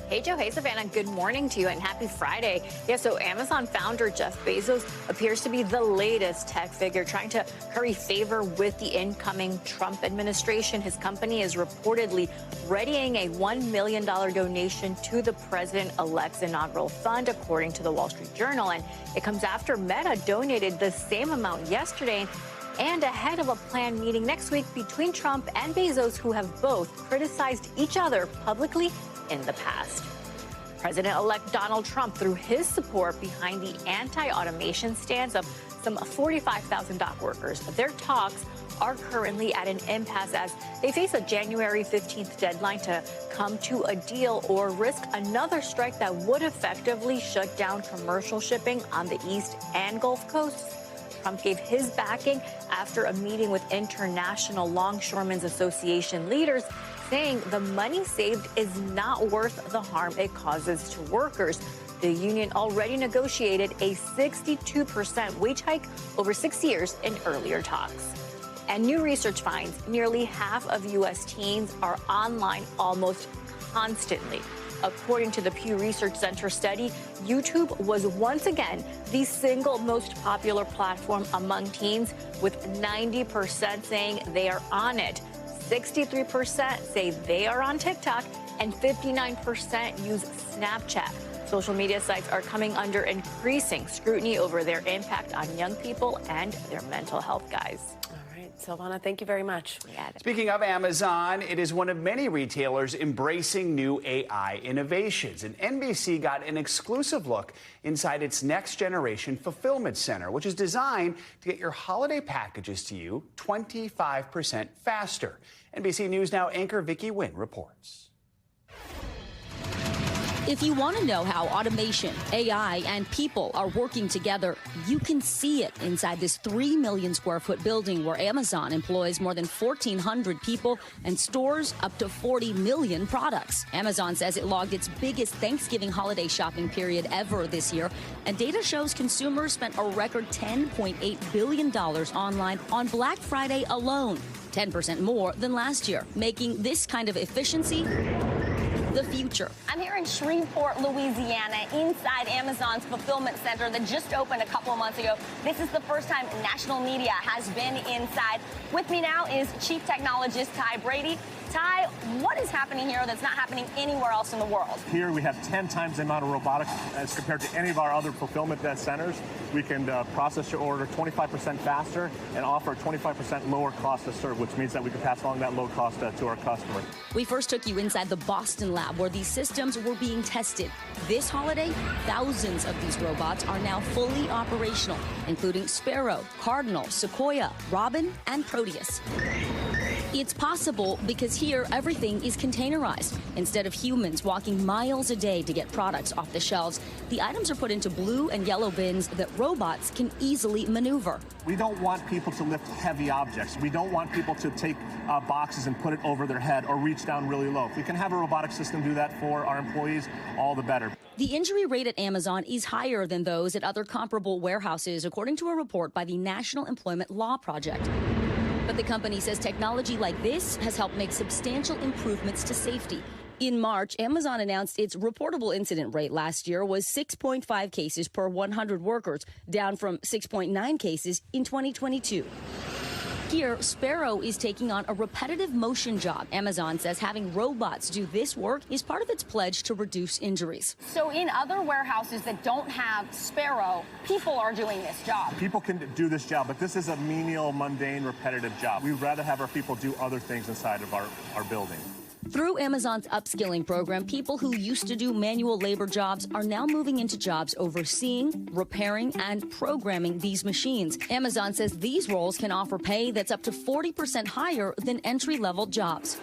Hey, Joe. Hey, Savannah. Good morning to you and happy Friday. Yeah, so Amazon founder Jeff Bezos appears to be the latest tech figure trying to curry favor with the incoming Trump administration. His company is reportedly readying a $1 million donation to the president-elect's inaugural fund, according to the Wall Street Journal. And it comes after Meta donated the same amount yesterday and ahead of a planned meeting next week between Trump and Bezos, who have both criticized each other publicly in the past. President-elect Donald Trump threw his support behind the anti-automation stance of some 45,000 dock workers. Their talks are currently at an impasse as they face a January 15th deadline to come to a deal or risk another strike that would effectively shut down commercial shipping on the East and Gulf Coasts. Trump gave his backing after a meeting with International Longshoremen's Association leaders, saying the money saved is not worth the harm it causes to workers. The union already negotiated a 62% wage hike over 6 years in earlier talks. And new research finds nearly half of U.S. teens are online almost constantly. According to the Pew Research Center study, YouTube was once again the single most popular platform among teens, with 90% saying they are on it. 63% say they are on TikTok, and 59% use Snapchat. Social media sites are coming under increasing scrutiny over their impact on young people and their mental health, guys. Silvana, thank you very much. Speaking of Amazon, it is one of many retailers embracing new AI innovations. And NBC got an exclusive look inside its next generation fulfillment center, which is designed to get your holiday packages to you 25% faster. NBC News Now anchor Vicky Nguyen reports. If you want to know how automation, AI, and people are working together, you can see it inside this 3 million square foot building where Amazon employs more than 1,400 people and stores up to 40 million products. Amazon says it logged its biggest Thanksgiving holiday shopping period ever this year, and data shows consumers spent a record $10.8 billion online on Black Friday alone, 10% more than last year, making this kind of efficiency the future. I'm here in Shreveport, Louisiana, inside Amazon's fulfillment center that just opened a couple of months ago. This is the first time national media has been inside. With me now is Chief Technologist Ty Brady. Ty, what is happening here that's not happening anywhere else in the world? Here we have 10 times the amount of robotics as compared to any of our other fulfillment centers. We can process your order 25% faster and offer a 25% lower cost to serve, which means that we can pass along that low cost to our customers. We first took you inside the Boston lab where these systems were being tested. This holiday, thousands of these robots are now fully operational, including Sparrow, Cardinal, Sequoia, Robin, and Proteus. It's possible because here everything is containerized. Instead of humans walking miles a day to get products off the shelves, the items are put into blue and yellow bins that robots can easily maneuver. We don't want people to lift heavy objects. We don't want people to take boxes and put it over their head or reach down really low. If we can have a robotic system do that for our employees, all the better. The injury rate at Amazon is higher than those at other comparable warehouses, according to a report by the National Employment Law Project. But the company says technology like this has helped make substantial improvements to safety. In March, Amazon announced its reportable incident rate last year was 6.5 cases per 100 workers, down from 6.9 cases in 2022. Here, Sparrow is taking on a repetitive motion job. Amazon says having robots do this work is part of its pledge to reduce injuries. So in other warehouses that don't have Sparrow, people are doing this job. People can do this job, but this is a menial, mundane, repetitive job. We'd rather have our people do other things inside of our building. Through Amazon's upskilling program, people who used to do manual labor jobs are now moving into jobs overseeing, repairing, and programming these machines. Amazon says these roles can offer pay that's up to 40% higher than entry-level jobs.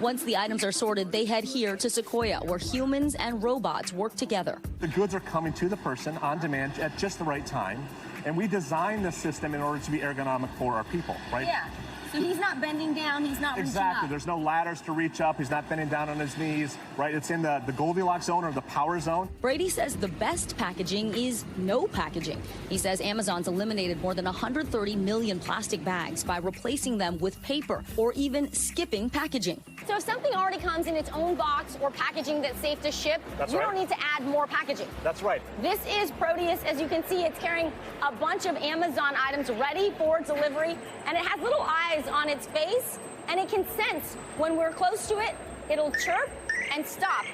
Once the items are sorted, they head here to Sequoia, where humans and robots work together. The goods are coming to the person on demand at just the right time, and we designed the system in order to be ergonomic for our people, right? Yeah. So he's not bending down, he's not reaching up. There's no ladders to reach up. He's not bending down on his knees, right? It's in the Goldilocks zone or the power zone. Brady says the best packaging is no packaging. He says Amazon's eliminated more than 130 million plastic bags by replacing them with paper or even skipping packaging. So if something already comes in its own box or packaging that's safe to ship, you don't need to add more packaging. That's right. This is Proteus. As you can see, it's carrying a bunch of Amazon items ready for delivery, and it has little eyes on its face, and it can sense when we're close to it. It'll chirp and stop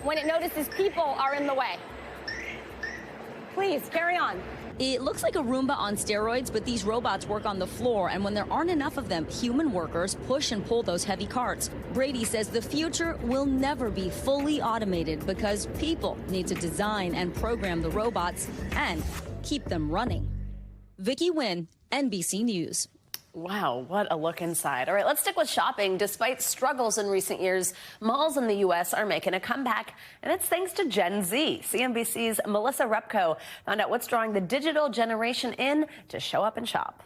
when it notices people are in the way. Please, carry on. It looks like a Roomba on steroids, but these robots work on the floor, and when there aren't enough of them, human workers push and pull those heavy carts. Brady says the future will never be fully automated because people need to design and program the robots and keep them running. Vicky Nguyen, NBC News. Wow, what a look inside. All right, let's stick with shopping. Despite struggles in recent years, malls in the U.S. are making a comeback, and it's thanks to Gen Z. CNBC's Melissa Repko found out what's drawing the digital generation in to show up and shop.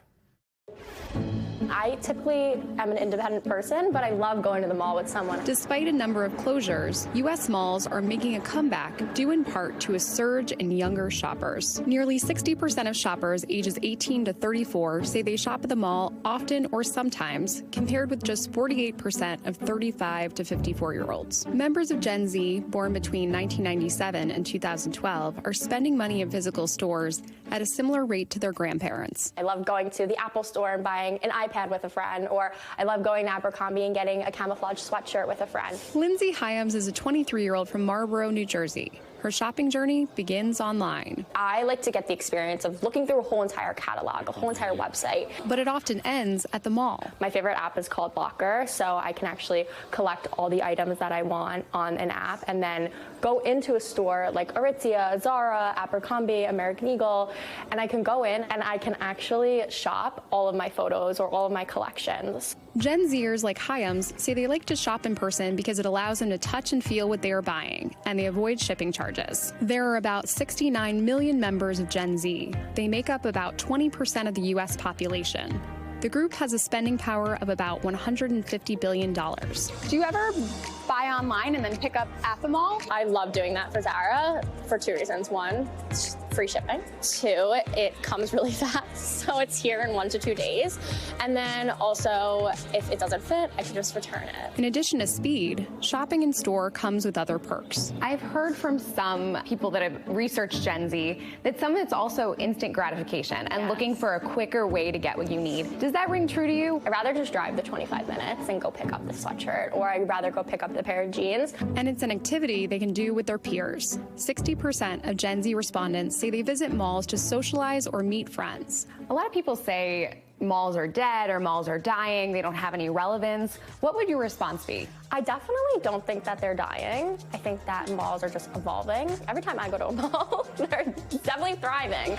I typically am an independent person, but I love going to the mall with someone. Despite a number of closures, U.S. malls are making a comeback due in part to a surge in younger shoppers. Nearly 60% of shoppers ages 18 to 34 say they shop at the mall often or sometimes, compared with just 48% of 35 to 54-year-olds. Members of Gen Z, born between 1997 and 2012, are spending money in physical stores at a similar rate to their grandparents. I love going to the Apple store and buying an iPad pad with a friend, or I love going to Abercrombie and getting a camouflage sweatshirt with a friend. Lindsay Hyams is a 23-year-old from Marlborough, New Jersey. Her shopping journey begins online. I like to get the experience of looking through a whole entire catalog, a whole entire website. But it often ends at the mall. My favorite app is called Locker, so I can actually collect all the items that I want on an app and then go into a store like Aritzia, Zara, Abercrombie, American Eagle, and I can go in and I can actually shop all of my photos or all of my collections. Gen Zers like Hyams say they like to shop in person because it allows them to touch and feel what they are buying, and they avoid shipping charges. There are about 69 million members of Gen Z. They make up about 20% of the U.S. population. The group has a spending power of about $150 billion. Do you ever buy online and then pick up at the mall? I love doing that for Zara for two reasons. One, it's free shipping. Two, it comes really fast, so it's here in 1 to 2 days. And then also, if it doesn't fit, I can just return it. In addition to speed, shopping in store comes with other perks. I've heard from some people that have researched Gen Z that some of it's also instant gratification and looking for a quicker way to get what you need. Does that ring true to you? I'd rather just drive the 25 minutes and go pick up the sweatshirt, or I'd rather go pick up the pair of jeans. And it's an activity they can do with their peers. 60% of Gen Z respondents say they visit malls to socialize or meet friends. A lot of people say malls are dead or malls are dying, they don't have any relevance. What would your response be? I definitely don't think that they're dying. I think that malls are just evolving. Every time I go to a mall, they're definitely thriving.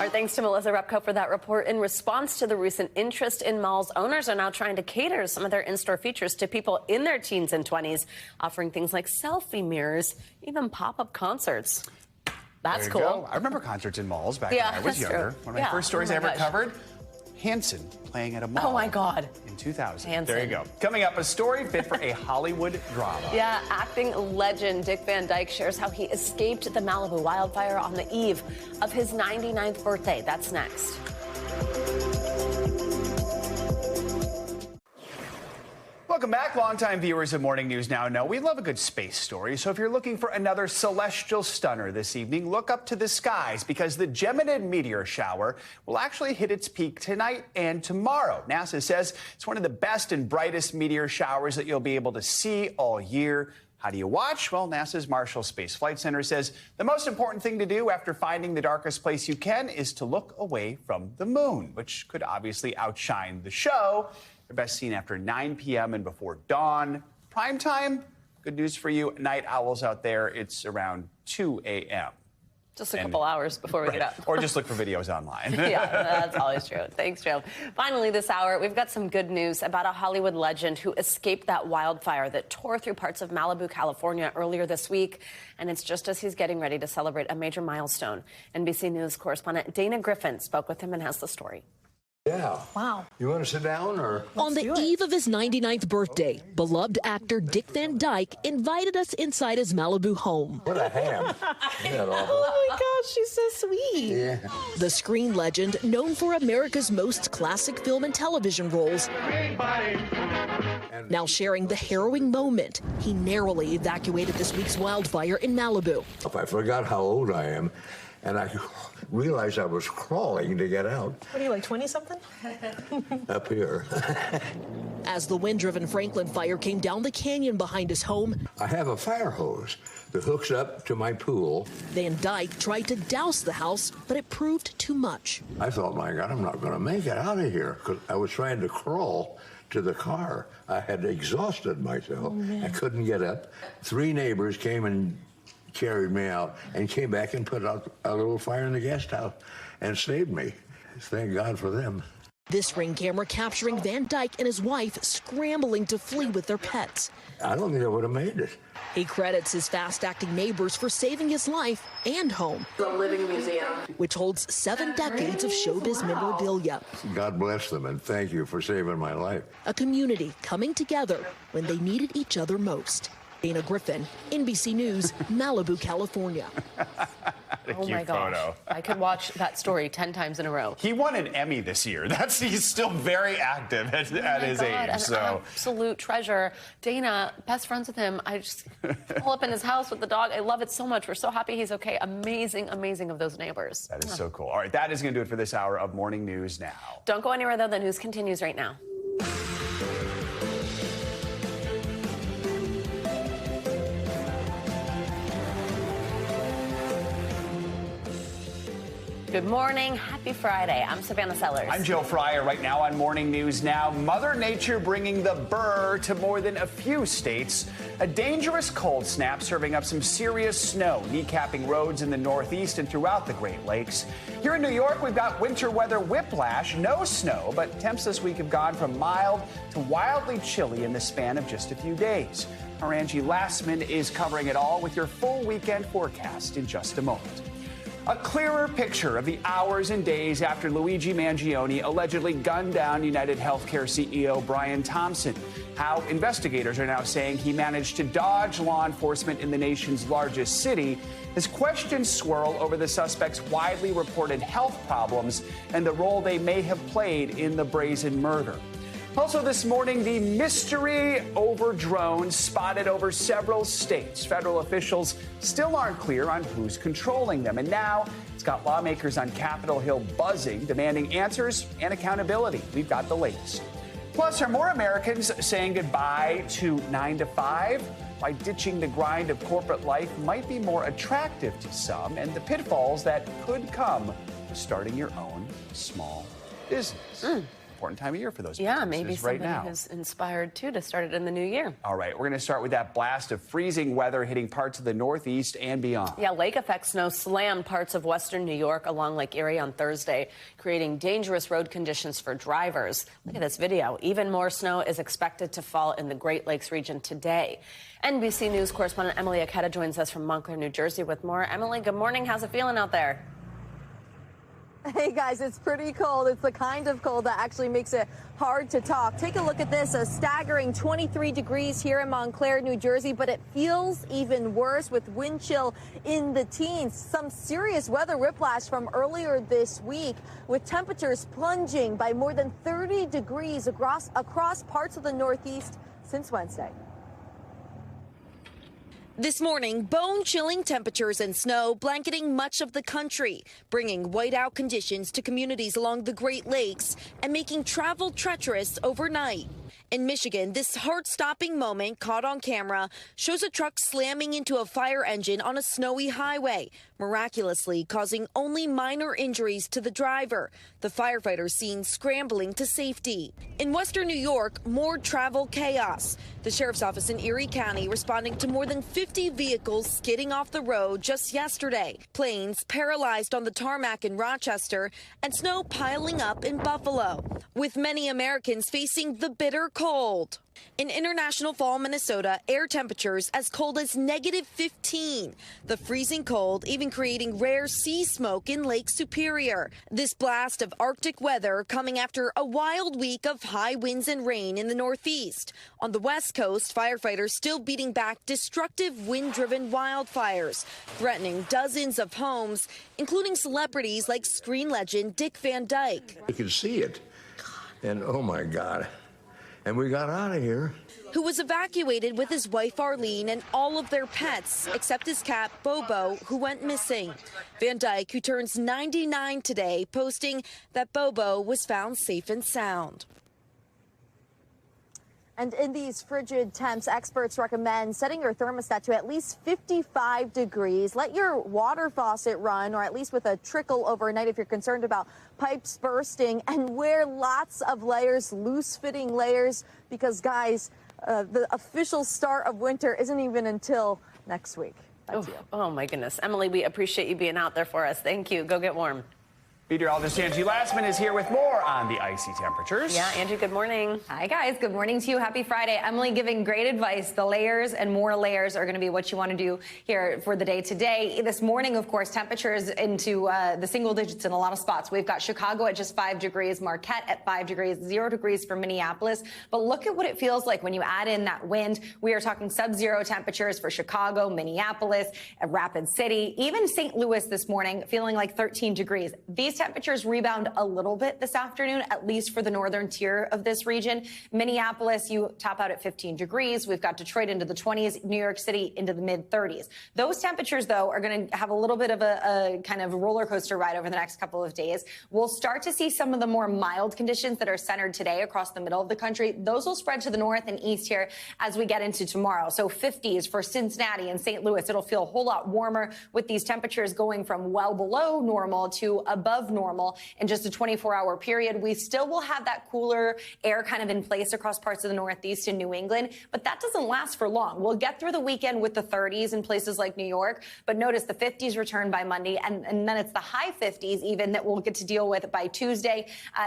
Our thanks to Melissa Repko for that report. In response to the recent interest in malls, owners are now trying to cater some of their in-store features to people in their teens and 20s, offering things like selfie mirrors, even pop-up concerts. That's cool. Go. I remember concerts in malls back when I was younger. True. One of my first stories I ever covered, Hanson playing at a mall. Oh, my God. In 2000. Hanson. There you go. Coming up, a story fit for a Hollywood drama. Yeah, acting legend Dick Van Dyke shares how he escaped the Malibu wildfire on the eve of his 99th birthday. That's next. Welcome back. Longtime viewers of Morning News Now know we love a good space story. So if you're looking for another celestial stunner this evening, look up to the skies because the Geminid meteor shower will actually hit its peak tonight and tomorrow. NASA says it's one of the best and brightest meteor showers that you'll be able to see all year. How do you watch? Well, NASA's Marshall Space Flight Center says the most important thing to do after finding the darkest place you can is to look away from the moon, which could obviously outshine the show. They're best seen after 9 p.m. and before dawn. Prime time, good news for you night owls out there, it's around 2 a.m. Just a couple hours before we get up. Or just look for videos online. Yeah, that's always true. Thanks, Joe. Finally, this hour, we've got some good news about a Hollywood legend who escaped that wildfire that tore through parts of Malibu, California earlier this week. And it's just as he's getting ready to celebrate a major milestone. NBC News correspondent Dana Griffin spoke with him and has the story. Yeah. Wow. You want to sit down or? On the eve of his 99th birthday, beloved actor Dick Van Dyke invited us inside his Malibu home. What a ham. Oh my gosh, she's so sweet. Yeah. The screen legend, known for America's most classic film and television roles, now sharing the harrowing moment. He narrowly evacuated this week's wildfire in Malibu. I forgot how old I am, and I realized I was crawling to get out. What are you, like 20-something? Up here. As the wind-driven Franklin fire came down the canyon behind his home, I have a fire hose that hooks up to my pool. Van Dyke tried to douse the house, but it proved too much. I thought, my God, I'm not going to make it out of here, because I was trying to crawl to the car. I had exhausted myself. I couldn't get up. 3 neighbors came and carried me out and came back and put out a little fire in the guest house and saved me. Thank God for them. This Ring camera capturing Van Dyke and his wife scrambling to flee with their pets. I don't think I would have made it. He credits his fast-acting neighbors for saving his life and home. The Living Museum, which holds 7 decades of showbiz memorabilia. God bless them, and thank you for saving my life. A community coming together when they needed each other most. Dana Griffin, NBC News, Malibu, California. Oh my gosh. Photo. I could watch that story 10 times in a row. He won an Emmy this year. He's still very active at his age. An So absolute treasure. Dana, best friends with him. I just pull up in his house with the dog. I love it so much. We're so happy he's okay. Amazing, amazing of those neighbors. that is so cool. All right, that is going to do it for this hour of Morning News Now. Don't go anywhere, though. The news continues right now. Good morning. Happy Friday. I'm Savannah Sellers. I'm Joe Fryer. Right now on Morning News Now, Mother Nature bringing the burr to more than a few states. A dangerous cold snap serving up some serious snow, kneecapping roads in the Northeast and throughout the Great Lakes. Here in New York, we've got winter weather whiplash. No snow, but temps this week have gone from mild to wildly chilly in the span of just a few days. Our Angie Lassman is covering it all with your full weekend forecast in just a moment. A clearer picture of the hours and days after Luigi Mangione allegedly gunned down UnitedHealthcare CEO Brian Thompson. How investigators are now saying he managed to dodge law enforcement in the nation's largest city as questions swirl over the suspect's widely reported health problems and the role they may have played in the brazen murder. Also this morning, the mystery over drones spotted over several states. Federal officials still aren't clear on who's controlling them. And now it's got lawmakers on Capitol Hill buzzing, demanding answers and accountability. We've got the latest. Plus, are more Americans saying goodbye to 9 to 5? Why ditching the grind of corporate life might be more attractive to some, and the pitfalls that could come with starting your own small business. Important time of year for those businesses maybe right now. somebody who's inspired, too, to start it in the new year. All right, we're going to start with that blast of freezing weather hitting parts of the Northeast and beyond. Yeah, lake effect snow slammed parts of western New York along Lake Erie on Thursday, creating dangerous road conditions for drivers. Look at this video. Even more snow is expected to fall in the Great Lakes region today. NBC News correspondent Emily Aketa joins us from Montclair, New Jersey with more. Emily, good morning. How's it feeling out there? Hey guys, it's pretty cold. It's the kind of cold that actually makes it hard to talk. Take a look at this, a staggering 23 degrees here in Montclair, New Jersey, but it feels even worse with wind chill in the teens. Some serious weather whiplash from earlier this week with temperatures plunging by more than 30 degrees across parts of the Northeast since Wednesday. This morning, bone-chilling temperatures and snow blanketing much of the country, bringing whiteout conditions to communities along the Great Lakes and making travel treacherous overnight. In Michigan, this heart-stopping moment caught on camera shows a truck slamming into a fire engine on a snowy highway, miraculously causing only minor injuries to the driver. The firefighters seen scrambling to safety. In western New York, more travel chaos. The sheriff's office in Erie County responding to more than 50 vehicles skidding off the road just yesterday. Planes paralyzed on the tarmac in Rochester and snow piling up in Buffalo, with many Americans facing the bitter cold. In International Fall, Minnesota, air temperatures as cold as -15. The freezing cold even creating rare sea smoke in Lake Superior. This blast of Arctic weather coming after a wild week of high winds and rain in the Northeast. On the West Coast, firefighters still beating back destructive wind-driven wildfires, threatening dozens of homes, including celebrities like screen legend Dick Van Dyke. You could see it, and oh my God. And we got out of here. Who was evacuated with his wife Arlene and all of their pets, except his cat Bobo, who went missing. Van Dyke, who turns 99 today, posting that Bobo was found safe and sound. And in these frigid temps, experts recommend setting your thermostat to at least 55 degrees. Let your water faucet run, or at least with a trickle overnight if you're concerned about pipes bursting. And wear lots of layers, loose-fitting layers, because, guys, the official start of winter isn't even until next week. Back to you. Oh, my goodness. Emily, we appreciate you being out there for us. Thank you. Go get warm. Meteorologist Angie Lassman is here with more on the icy temperatures. Yeah, Angie, good morning. Hi, guys. Good morning to you. Happy Friday. Emily giving great advice. The layers and more layers are going to be what you want to do here for the day today. This morning, of course, temperatures into the single digits in a lot of spots. We've got Chicago at just 5 degrees, Marquette at 5 degrees, 0 degrees for Minneapolis. But look at what it feels like when you add in that wind. We are talking sub-zero temperatures for Chicago, Minneapolis, Rapid City, even St. Louis this morning, feeling like 13 degrees. These temperatures rebound a little bit this afternoon, at least for the northern tier of this region. Minneapolis, you top out at 15 degrees. We've got Detroit into the 20s, New York City into the mid-30s. Those temperatures, though, are going to have a little bit of a kind of roller coaster ride over the next couple of days. We'll start to see some of the more mild conditions that are centered today across the middle of the country. Those will spread to the north and east here as we get into tomorrow. So 50s for Cincinnati and St. Louis. It'll feel a whole lot warmer with these temperatures going from well below normal to above normal in just a 24-hour period. We still will have that cooler air kind of in place across parts of the Northeast and New England, but that doesn't last for long. We'll get through the weekend with the 30s in places like New York, but notice the 50s return by Monday, and then it's the high 50s even that we'll get to deal with by Tuesday.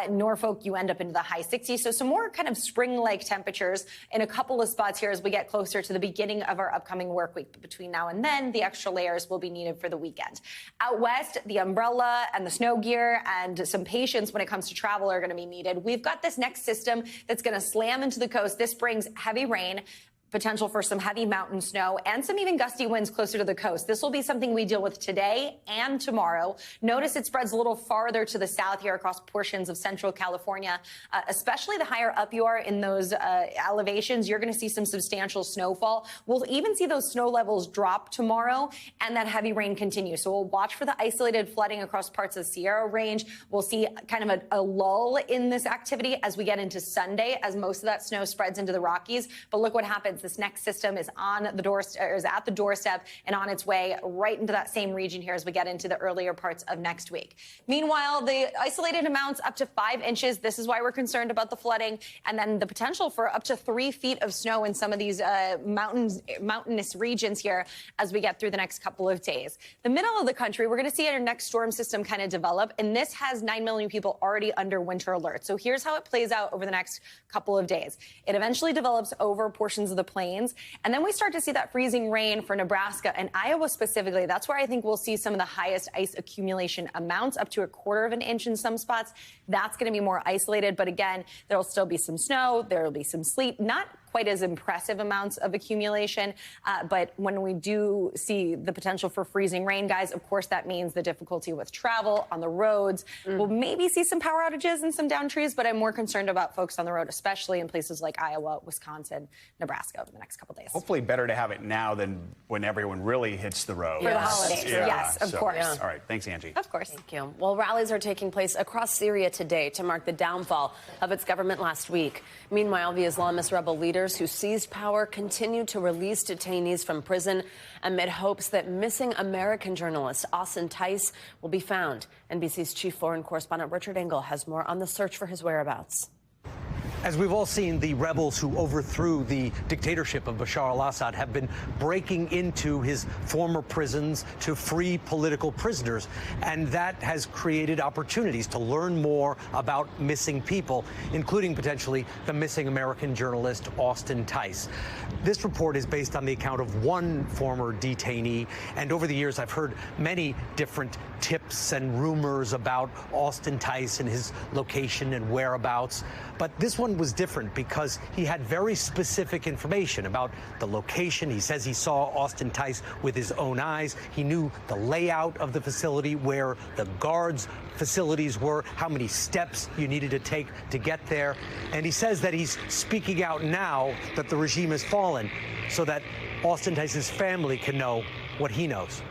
Norfolk, you end up into the high 60s. So some more kind of spring-like temperatures in a couple of spots here as we get closer to the beginning of our upcoming work week. But between now and then, the extra layers will be needed for the weekend. Out west, the umbrella and the snow gear and some patience when it comes to travel are going to be needed. We've got this next system that's going to slam into the coast. This brings heavy rain, potential for some heavy mountain snow and some even gusty winds closer to the coast. This will be something we deal with today and tomorrow. Notice it spreads a little farther to the south here across portions of central California, especially the higher up you are in those elevations. You're going to see some substantial snowfall. We'll even see those snow levels drop tomorrow and that heavy rain continue. So we'll watch for the isolated flooding across parts of the Sierra Range. We'll see kind of a lull in this activity as we get into Sunday, as most of that snow spreads into the Rockies. But look what happens. This next system is on the doorstep, is at the doorstep and on its way right into that same region here as we get into the earlier parts of next week. Meanwhile, the isolated amounts up to 5 inches. This is why we're concerned about the flooding, and then the potential for up to 3 feet of snow in some of these mountainous regions here as we get through the next couple of days. The middle of the country, we're going to see our next storm system kind of develop, and this has 9 million people already under winter alert. So here's how it plays out over the next couple of days. It eventually develops over portions of the plains, and then we start to see that freezing rain for Nebraska and Iowa specifically. That's where I think we'll see some of the highest ice accumulation amounts, up to 1/4 of an inch in some spots. That's going to be more isolated, but again, there'll still be some snow, there'll be some sleet, not quite as impressive amounts of accumulation, but when we do see the potential for freezing rain, guys, of course that means the difficulty with travel on the roads. We'll maybe see some power outages and some down trees, but I'm more concerned about folks on the road, especially in places like Iowa, Wisconsin, Nebraska over the next couple days. Hopefully better to have it now than when everyone really hits the road. For the holidays, yes, of course. Yeah. All right, thanks, Angie. Of course. Thank you. Well, rallies are taking place across Syria today to mark the downfall of its government last week. Meanwhile, the Islamist rebel leaders who seized power continue to release detainees from prison amid hopes that missing American journalist Austin Tice will be found. NBC's chief foreign correspondent Richard Engel has more on the search for his whereabouts. As we've all seen, the rebels who overthrew the dictatorship of Bashar al-Assad have been breaking into his former prisons to free political prisoners, and that has created opportunities to learn more about missing people, including potentially the missing American journalist Austin Tice. This report is based on the account of one former detainee, and over the years I've heard many different tips and rumors about Austin Tice and his location and whereabouts, but this one was different because he had very specific information about the location. He says he saw Austin Tice with his own eyes. He knew the layout of the facility, where the guards' facilities were, how many steps you needed to take to get there. And he says that he's speaking out now that the regime has fallen so that Austin Tice's family can know what he knows.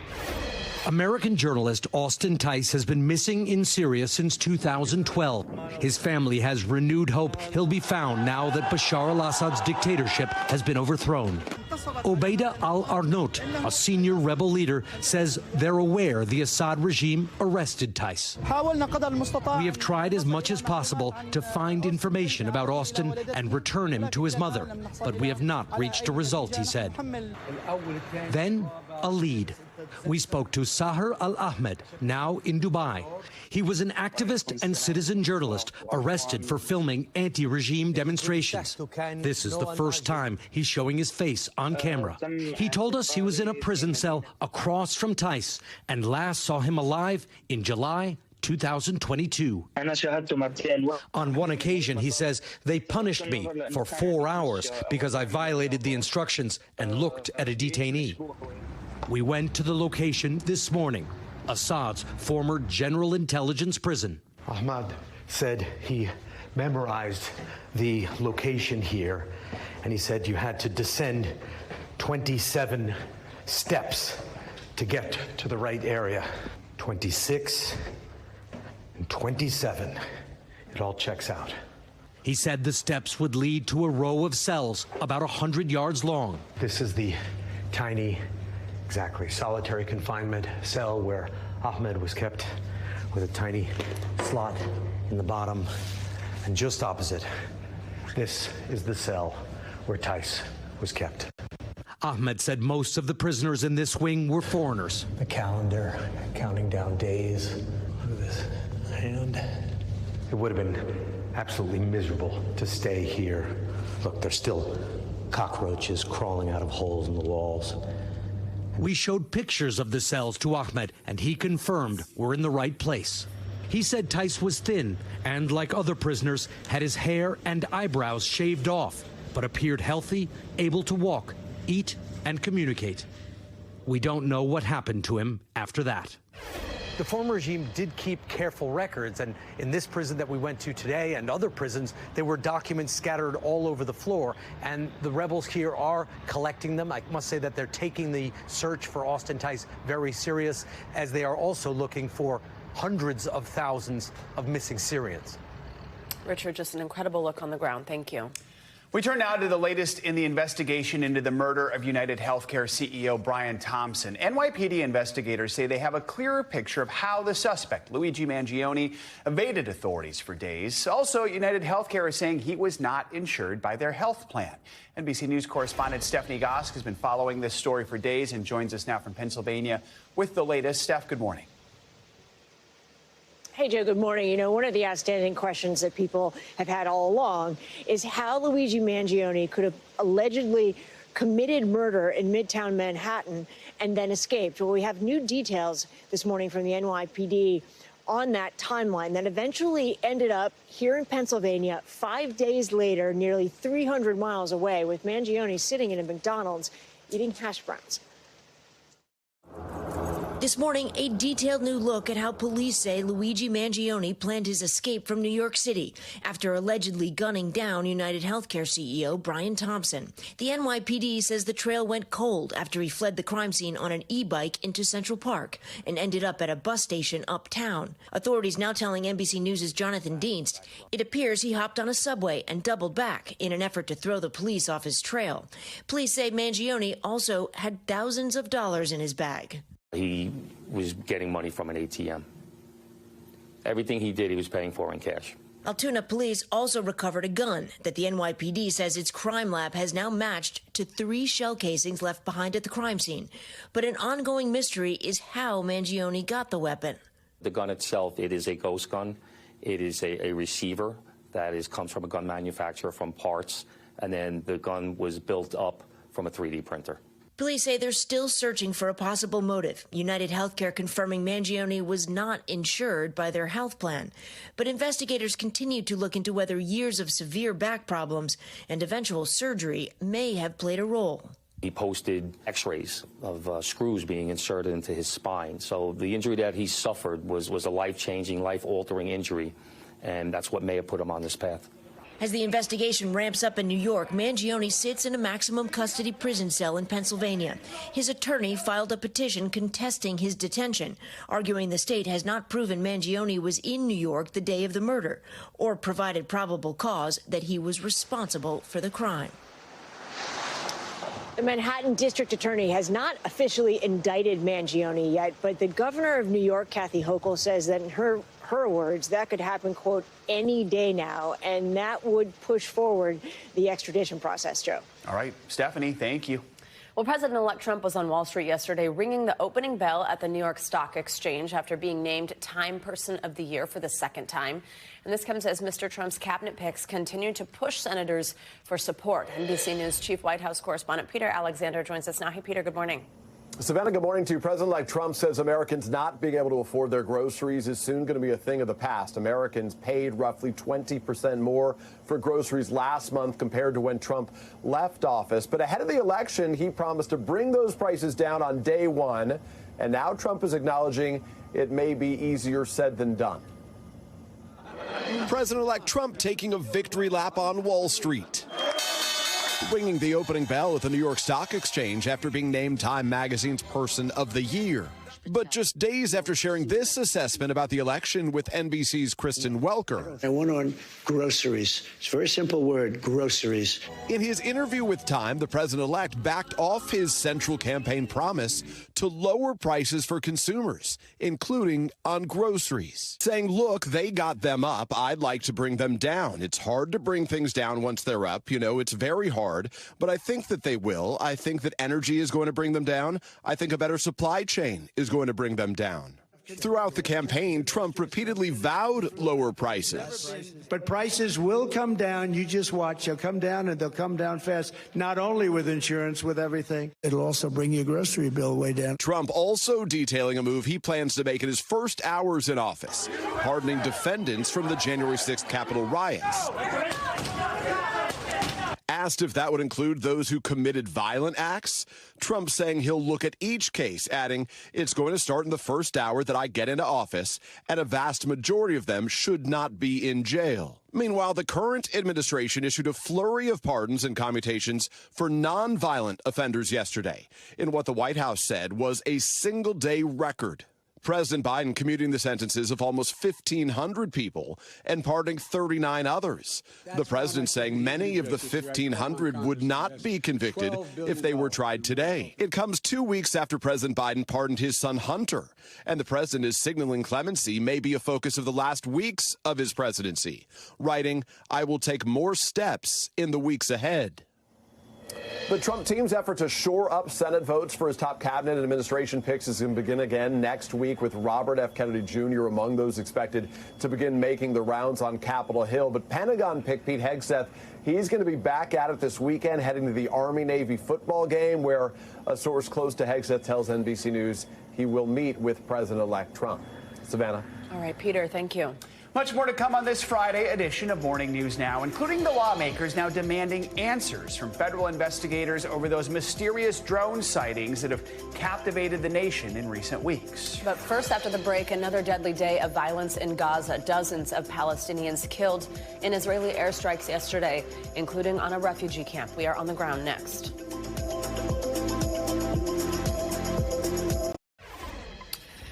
American journalist Austin Tice has been missing in Syria since 2012. His family has renewed hope he'll be found now that Bashar al-Assad's dictatorship has been overthrown. Obeida al-Arnout, a senior rebel leader, says they're aware the Assad regime arrested Tice. We have tried as much as possible to find information about Austin and return him to his mother, but we have not reached a result, he said. Then a lead. We spoke to Sahar Al-Ahmed, now in Dubai. He was an activist and citizen journalist arrested for filming anti-regime demonstrations. This is the first time he's showing his face on camera. He told us he was in a prison cell across from Tice and last saw him alive in July 2022. On one occasion, he says, they punished me for 4 hours because I violated the instructions and looked at a detainee. We went to the location this morning, Assad's former General Intelligence prison. Ahmad said he memorized the location here, and he said you had to descend 27 steps to get to the right area. 26 and 27. It all checks out. He said the steps would lead to a row of cells about 100 yards long. This is the tiny, exactly, solitary confinement cell where Ahmed was kept, with a tiny slot in the bottom. And just opposite, this is the cell where Tice was kept. Ahmed said most of the prisoners in this wing were foreigners. The calendar, counting down days. Look at this hand. It would have been absolutely miserable to stay here. Look, there's still cockroaches crawling out of holes in the walls. We showed pictures of the cells to Ahmed, and he confirmed we're in the right place. He said Tice was thin and, like other prisoners, had his hair and eyebrows shaved off, but appeared healthy, able to walk, eat, and communicate. We don't know what happened to him after that. The former regime did keep careful records, and in this prison that we went to today and other prisons, there were documents scattered all over the floor, and the rebels here are collecting them. I must say that they're taking the search for Austin Tice very serious, as they are also looking for hundreds of thousands of missing Syrians. Richard, just an incredible look on the ground. Thank you. We turn now to the latest in the investigation into the murder of UnitedHealthcare CEO Brian Thompson. NYPD investigators say they have a clearer picture of how the suspect, Luigi Mangione, evaded authorities for days. Also, UnitedHealthcare is saying he was not insured by their health plan. NBC News correspondent Stephanie Gosk has been following this story for days and joins us now from Pennsylvania with the latest. Steph, good morning. Hey, Joe, good morning. You know, one of the outstanding questions that people have had all along is how Luigi Mangione could have allegedly committed murder in Midtown Manhattan and then escaped. Well, we have new details this morning from the NYPD on that timeline that eventually ended up here in Pennsylvania 5 days later, nearly 300 miles away, with Mangione sitting in a McDonald's eating hash browns. This morning, a detailed new look at how police say Luigi Mangione planned his escape from New York City after allegedly gunning down UnitedHealthcare CEO Brian Thompson. The NYPD says the trail went cold after he fled the crime scene on an e-bike into Central Park and ended up at a bus station uptown. Authorities now telling NBC News' Jonathan Dienst it appears he hopped on a subway and doubled back in an effort to throw the police off his trail. Police say Mangione also had thousands of dollars in his bag. He was getting money from an ATM. Everything he did, he was paying for in cash. Altoona police also recovered a gun that the NYPD says its crime lab has now matched to 3 shell casings left behind at the crime scene. But an ongoing mystery is how Mangione got the weapon. The gun itself, it is a ghost gun. It is a receiver that comes from a gun manufacturer from parts, and then the gun was built up from a 3D printer. Police say they're still searching for a possible motive. UnitedHealthcare confirming Mangione was not insured by their health plan. But investigators continue to look into whether years of severe back problems and eventual surgery may have played a role. He posted x-rays of screws being inserted into his spine. So the injury that he suffered was a life-changing, life-altering injury, and that's what may have put him on this path. As the investigation ramps up in New York, Mangione sits in a maximum custody prison cell in Pennsylvania. His attorney filed a petition contesting his detention, arguing the state has not proven Mangione was in New York the day of the murder or provided probable cause that he was responsible for the crime. The Manhattan District Attorney has not officially indicted Mangione yet, but the governor of New York, Kathy Hochul, says that in her words, that could happen, quote, any day now, and that would push forward the extradition process, Joe. All right, Stephanie, thank you. Well, President-elect Trump was on Wall Street yesterday ringing the opening bell at the New York Stock Exchange after being named Time Person of the Year for the second time. And this comes as Mr. Trump's cabinet picks continue to push senators for support. NBC News Chief White House correspondent Peter Alexander joins us now. Hey, Peter, good morning. Savannah, good morning to you. President-elect Trump says Americans not being able to afford their groceries is soon going to be a thing of the past. Americans paid roughly 20% more for groceries last month compared to when Trump left office. But ahead of the election, he promised to bring those prices down on day one. And now Trump is acknowledging it may be easier said than done. President-elect Trump taking a victory lap on Wall Street, ringing the opening bell at the New York Stock Exchange after being named Time Magazine's Person of the Year. But just days after sharing this assessment about the election with NBC's Kristen Welker. I went on groceries. It's a very simple word, groceries. In his interview with Time, the president-elect backed off his central campaign promise to lower prices for consumers, including on groceries, saying, look, they got them up. I'd like to bring them down. It's hard to bring things down once they're up. You know, it's very hard, but I think that they will. I think that energy is going to bring them down. I think a better supply chain is going to bring them down. Throughout the campaign, Trump repeatedly vowed lower prices. But prices will come down. You just watch. They'll come down, and they'll come down fast, not only with insurance, with everything. It'll also bring your grocery bill way down. Trump also detailing a move he plans to make in his first hours in office, pardoning defendants from the January 6th Capitol riots. Asked if that would include those who committed violent acts, Trump saying he'll look at each case, adding, it's going to start in the first hour that I get into office, and a vast majority of them should not be in jail. Meanwhile, the current administration issued a flurry of pardons and commutations for nonviolent offenders yesterday, in what the White House said was a single-day record. President Biden commuting the sentences of almost 1,500 people and pardoning 39 others. The president saying many of the 1,500 would not be convicted if they were tried today. It comes 2 weeks after President Biden pardoned his son Hunter, and the president is signaling clemency may be a focus of the last weeks of his presidency, writing, I will take more steps in the weeks ahead. The Trump team's effort to shore up Senate votes for his top cabinet and administration picks is going to begin again next week, with Robert F. Kennedy Jr. among those expected to begin making the rounds on Capitol Hill. But Pentagon pick Pete Hegseth, he's going to be back at it this weekend, heading to the Army-Navy football game, where a source close to Hegseth tells NBC News he will meet with President-elect Trump. Savannah. All right, Peter, thank you. Much more to come on this Friday edition of Morning News Now, including the lawmakers now demanding answers from federal investigators over those mysterious drone sightings that have captivated the nation in recent weeks. But first, after the break, another deadly day of violence in Gaza. Dozens of Palestinians killed in Israeli airstrikes yesterday, including on a refugee camp. We are on the ground next.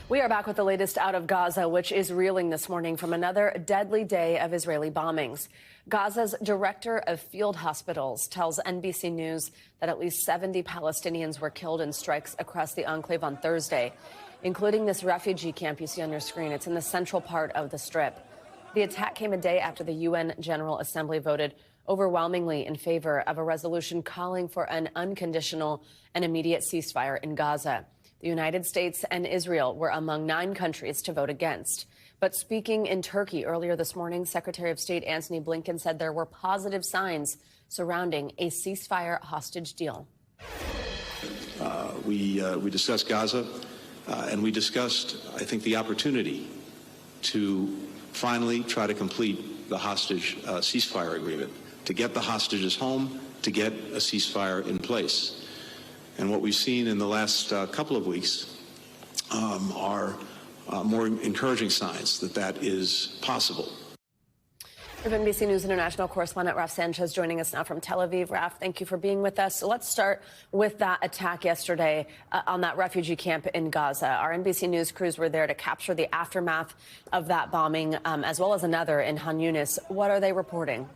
We are back with the latest out of Gaza, which is reeling this morning from another deadly day of Israeli bombings. Gaza's director of field hospitals tells NBC News that at least 70 Palestinians were killed in strikes across the enclave on Thursday, including this refugee camp you see on your screen. It's in the central part of the Strip. The attack came a day after the UN General Assembly voted overwhelmingly in favor of a resolution calling for an unconditional and immediate ceasefire in Gaza. The United States and Israel were among 9 countries to vote against. But speaking in Turkey earlier this morning, Secretary of State Antony Blinken said there were positive signs surrounding a ceasefire hostage deal. We discussed Gaza, and we discussed, I think, the opportunity to finally try to complete the hostage ceasefire agreement, to get the hostages home, to get a ceasefire in place. And what we've seen in the last couple of weeks are more encouraging signs that that is possible. NBC News International correspondent Raf Sanchez joining us now from Tel Aviv. Raf, thank you for being with us. So let's start with that attack yesterday on that refugee camp in Gaza. Our NBC News crews were there to capture the aftermath of that bombing, as well as another in Han Yunis. What are they reporting?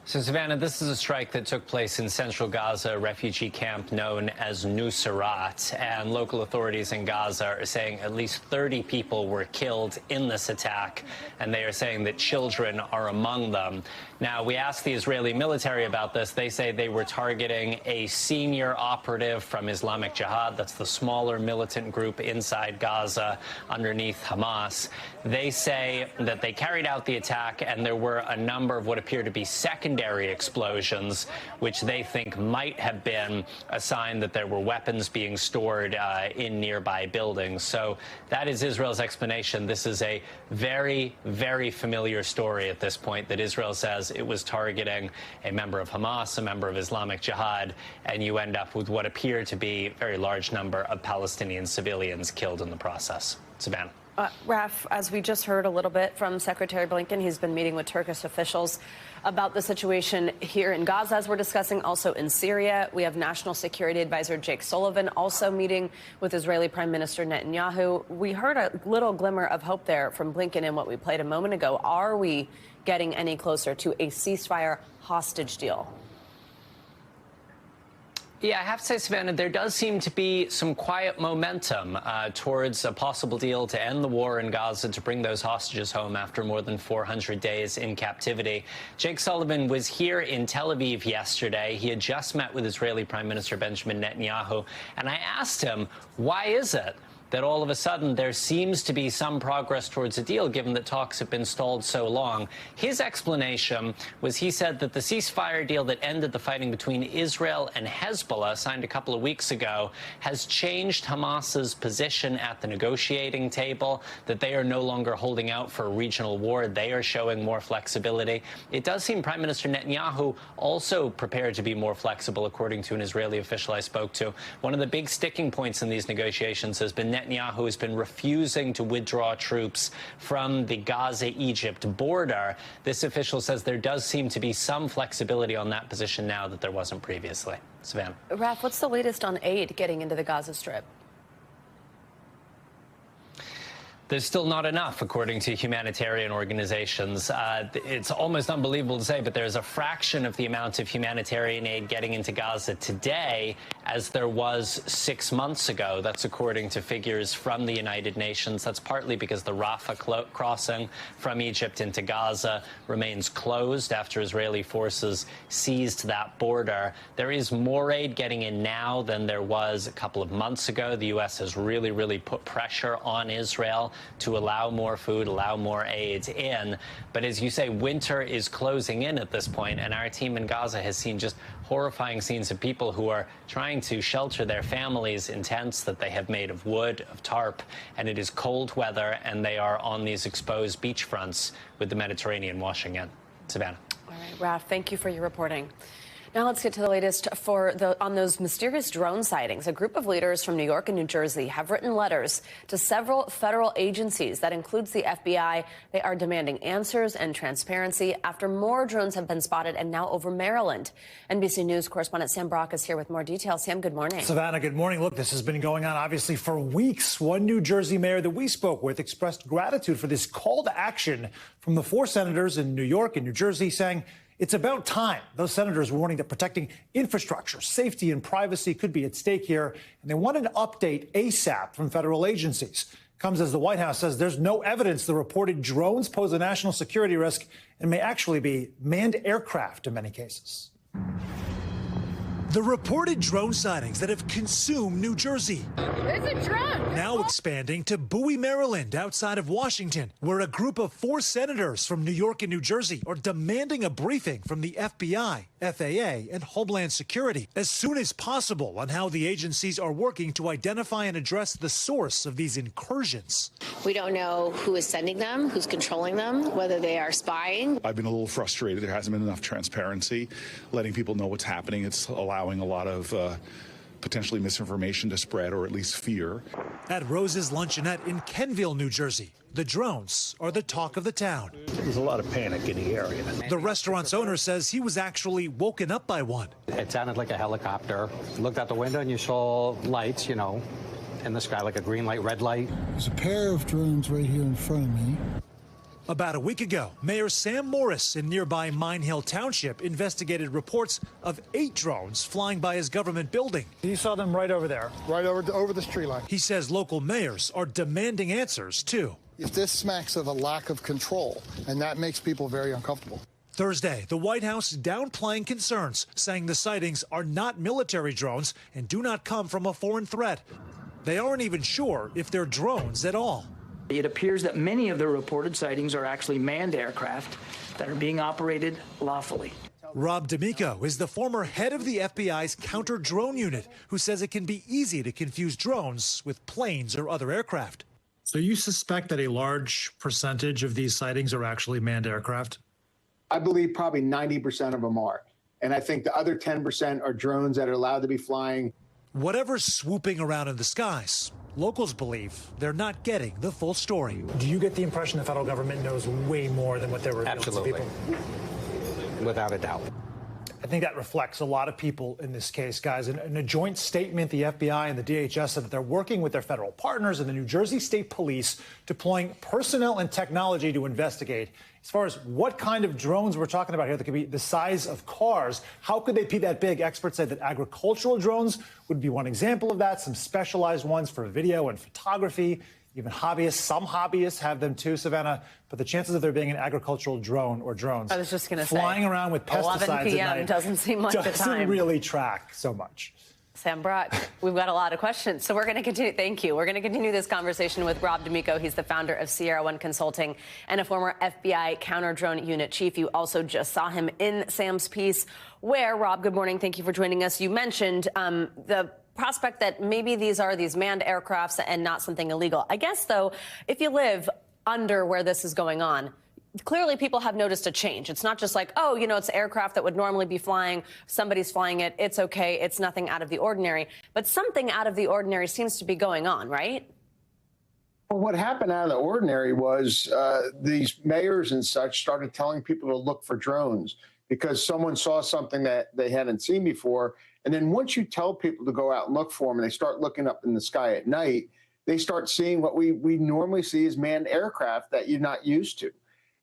So, Savannah, this is a strike that took place in central Gaza, a refugee camp known as Nuseirat. And local authorities in Gaza are saying at least 30 people were killed in this attack. And they are saying that children are among them. Now, we asked the Israeli military about this. They say they were targeting a senior operative from Islamic Jihad. That's the smaller militant group inside Gaza underneath Hamas. They say that they carried out the attack and there were a number of what appear to be secondary explosions, which they think might have been a sign that there were weapons being stored in nearby buildings. So that is Israel's explanation. This is a very, very familiar story at this point, that Israel says it was targeting a member of Hamas, a member of Islamic Jihad, and you end up with what appear to be a very large number of Palestinian civilians killed in the process. Savannah. Raf, as we just heard a little bit from Secretary Blinken, he's been meeting with Turkish officials about the situation here in Gaza, as we're discussing, also in Syria. We have National Security Advisor Jake Sullivan also meeting with Israeli Prime Minister Netanyahu. We heard a little glimmer of hope there from Blinken in what we played a moment ago. Are we getting any closer to a ceasefire hostage deal? Yeah, I have to say, Savannah, there does seem to be some quiet momentum towards a possible deal to end the war in Gaza, to bring those hostages home after more than 400 days in captivity. Jake Sullivan was here in Tel Aviv yesterday. He had just met with Israeli Prime Minister Benjamin Netanyahu, and I asked him, why is it that all of a sudden there seems to be some progress towards a deal, given that talks have been stalled so long? His explanation was, he said that the ceasefire deal that ended the fighting between Israel and Hezbollah, signed a couple of weeks ago, has changed Hamas's position at the negotiating table, that they are no longer holding out for a regional war. They are showing more flexibility. It does seem Prime Minister Netanyahu also prepared to be more flexible, according to an Israeli official I spoke to. One of the big sticking points in these negotiations has been Netanyahu has been refusing to withdraw troops from the Gaza-Egypt border. This official says there does seem to be some flexibility on that position now that there wasn't previously. Savannah. Raf, what's the latest on aid getting into the Gaza Strip? There's still not enough, according to humanitarian organizations. It's almost unbelievable to say, but there's a fraction of the amount of humanitarian aid getting into Gaza today as there was 6 months ago. That's according to figures from the United Nations. That's partly because the Rafah crossing from Egypt into Gaza remains closed after Israeli forces seized that border. There is more aid getting in now than there was a couple of months ago. The U.S. has really put pressure on Israel to allow more food, allow more aid in. But as you say, winter is closing in at this point, and our team in Gaza has seen just horrifying scenes of people who are trying to shelter their families in tents that they have made of wood, of tarp, and it is cold weather, and they are on these exposed beachfronts with the Mediterranean washing in. Savannah. All right, Raf, thank you for your reporting. Now let's get to the latest on those mysterious drone sightings. A group of leaders from New York and New Jersey have written letters to several federal agencies. That includes the FBI. They are demanding answers and transparency after more drones have been spotted, and now over Maryland. NBC News correspondent Sam Brock is here with more details. Sam, good morning. Savannah, good morning. Look, this has been going on, obviously, for weeks. One New Jersey mayor that we spoke with expressed gratitude for this call to action from the 4 senators in New York and New Jersey, saying it's about time. Those senators warning that protecting infrastructure, safety, and privacy could be at stake here, and they want an update ASAP from federal agencies. Comes as the White House says there's no evidence the reported drones pose a national security risk and may actually be manned aircraft in many cases. The reported drone sightings that have consumed New Jersey. It's a drone! Now expanding to Bowie, Maryland, outside of Washington, where a group of 4 senators from New York and New Jersey are demanding a briefing from the FBI, FAA, and Homeland Security as soon as possible on how the agencies are working to identify and address the source of these incursions. We don't know who is sending them, who's controlling them, whether they are spying. I've been a little frustrated. There hasn't been enough transparency, letting people know what's happening. It's allowing a lot of potentially misinformation to spread, or at least fear. At Rose's Luncheonette in Kenville, New Jersey, the drones are the talk of the town. There's a lot of panic in the area. The restaurant's owner says he was actually woken up by one. It sounded like a helicopter. Looked out the window and you saw lights, you know, in the sky, like a green light, red light. There's a pair of drones right here in front of me. About a week ago, Mayor Sam Morris in nearby Mine Hill Township investigated reports of 8 drones flying by his government building. You saw them right over there, right over this tree line. He says local mayors are demanding answers, too. This smacks of a lack of control, and that makes people very uncomfortable. Thursday, the White House downplaying concerns, saying the sightings are not military drones and do not come from a foreign threat. They aren't even sure if they're drones at all. It appears that many of the reported sightings are actually manned aircraft that are being operated lawfully. Rob D'Amico is the former head of the FBI's counter-drone unit, who says it can be easy to confuse drones with planes or other aircraft. So you suspect that a large percentage of these sightings are actually manned aircraft? I believe probably 90% of them are. And I think the other 10% are drones that are allowed to be flying. Whatever's swooping around in the skies, locals believe they're not getting the full story. Do you get the impression the federal government knows way more than what they're revealing to people? Without a doubt. I think that reflects a lot of people in this case, guys. In a joint statement, the FBI and the DHS said that they're working with their federal partners and the New Jersey State Police, deploying personnel and technology to investigate. As far as what kind of drones we're talking about here, that could be the size of cars. How could they be that big? Experts say that agricultural drones would be one example of that, some specialized ones for video and photography. Even hobbyists, some hobbyists have them too, Savannah. But the chances of there being an agricultural drone or drones I was just going to say, flying around with pesticides 11 p.m. at night doesn't seem like the time. Doesn't really track so much. Sam Brock, we've got a lot of questions, so we're going to continue. Thank you. We're going to continue this conversation with Rob D'Amico. He's the founder of Sierra One Consulting and a former FBI counter-drone unit chief. You also just saw him in Sam's piece where, Rob, good morning. Thank you for joining us. You mentioned the prospect that maybe these are these manned aircrafts and not something illegal. I guess, though, if you live under where this is going on, clearly people have noticed a change. It's not just like, oh, you know, it's aircraft that would normally be flying. Somebody's flying it. It's okay. It's nothing out of the ordinary. But something out of the ordinary seems to be going on, right? Well, what happened out of the ordinary was these mayors and such started telling people to look for drones because someone saw something that they hadn't seen before. And then once you tell people to go out and look for them and they start looking up in the sky at night, they start seeing what we normally see as manned aircraft that you're not used to.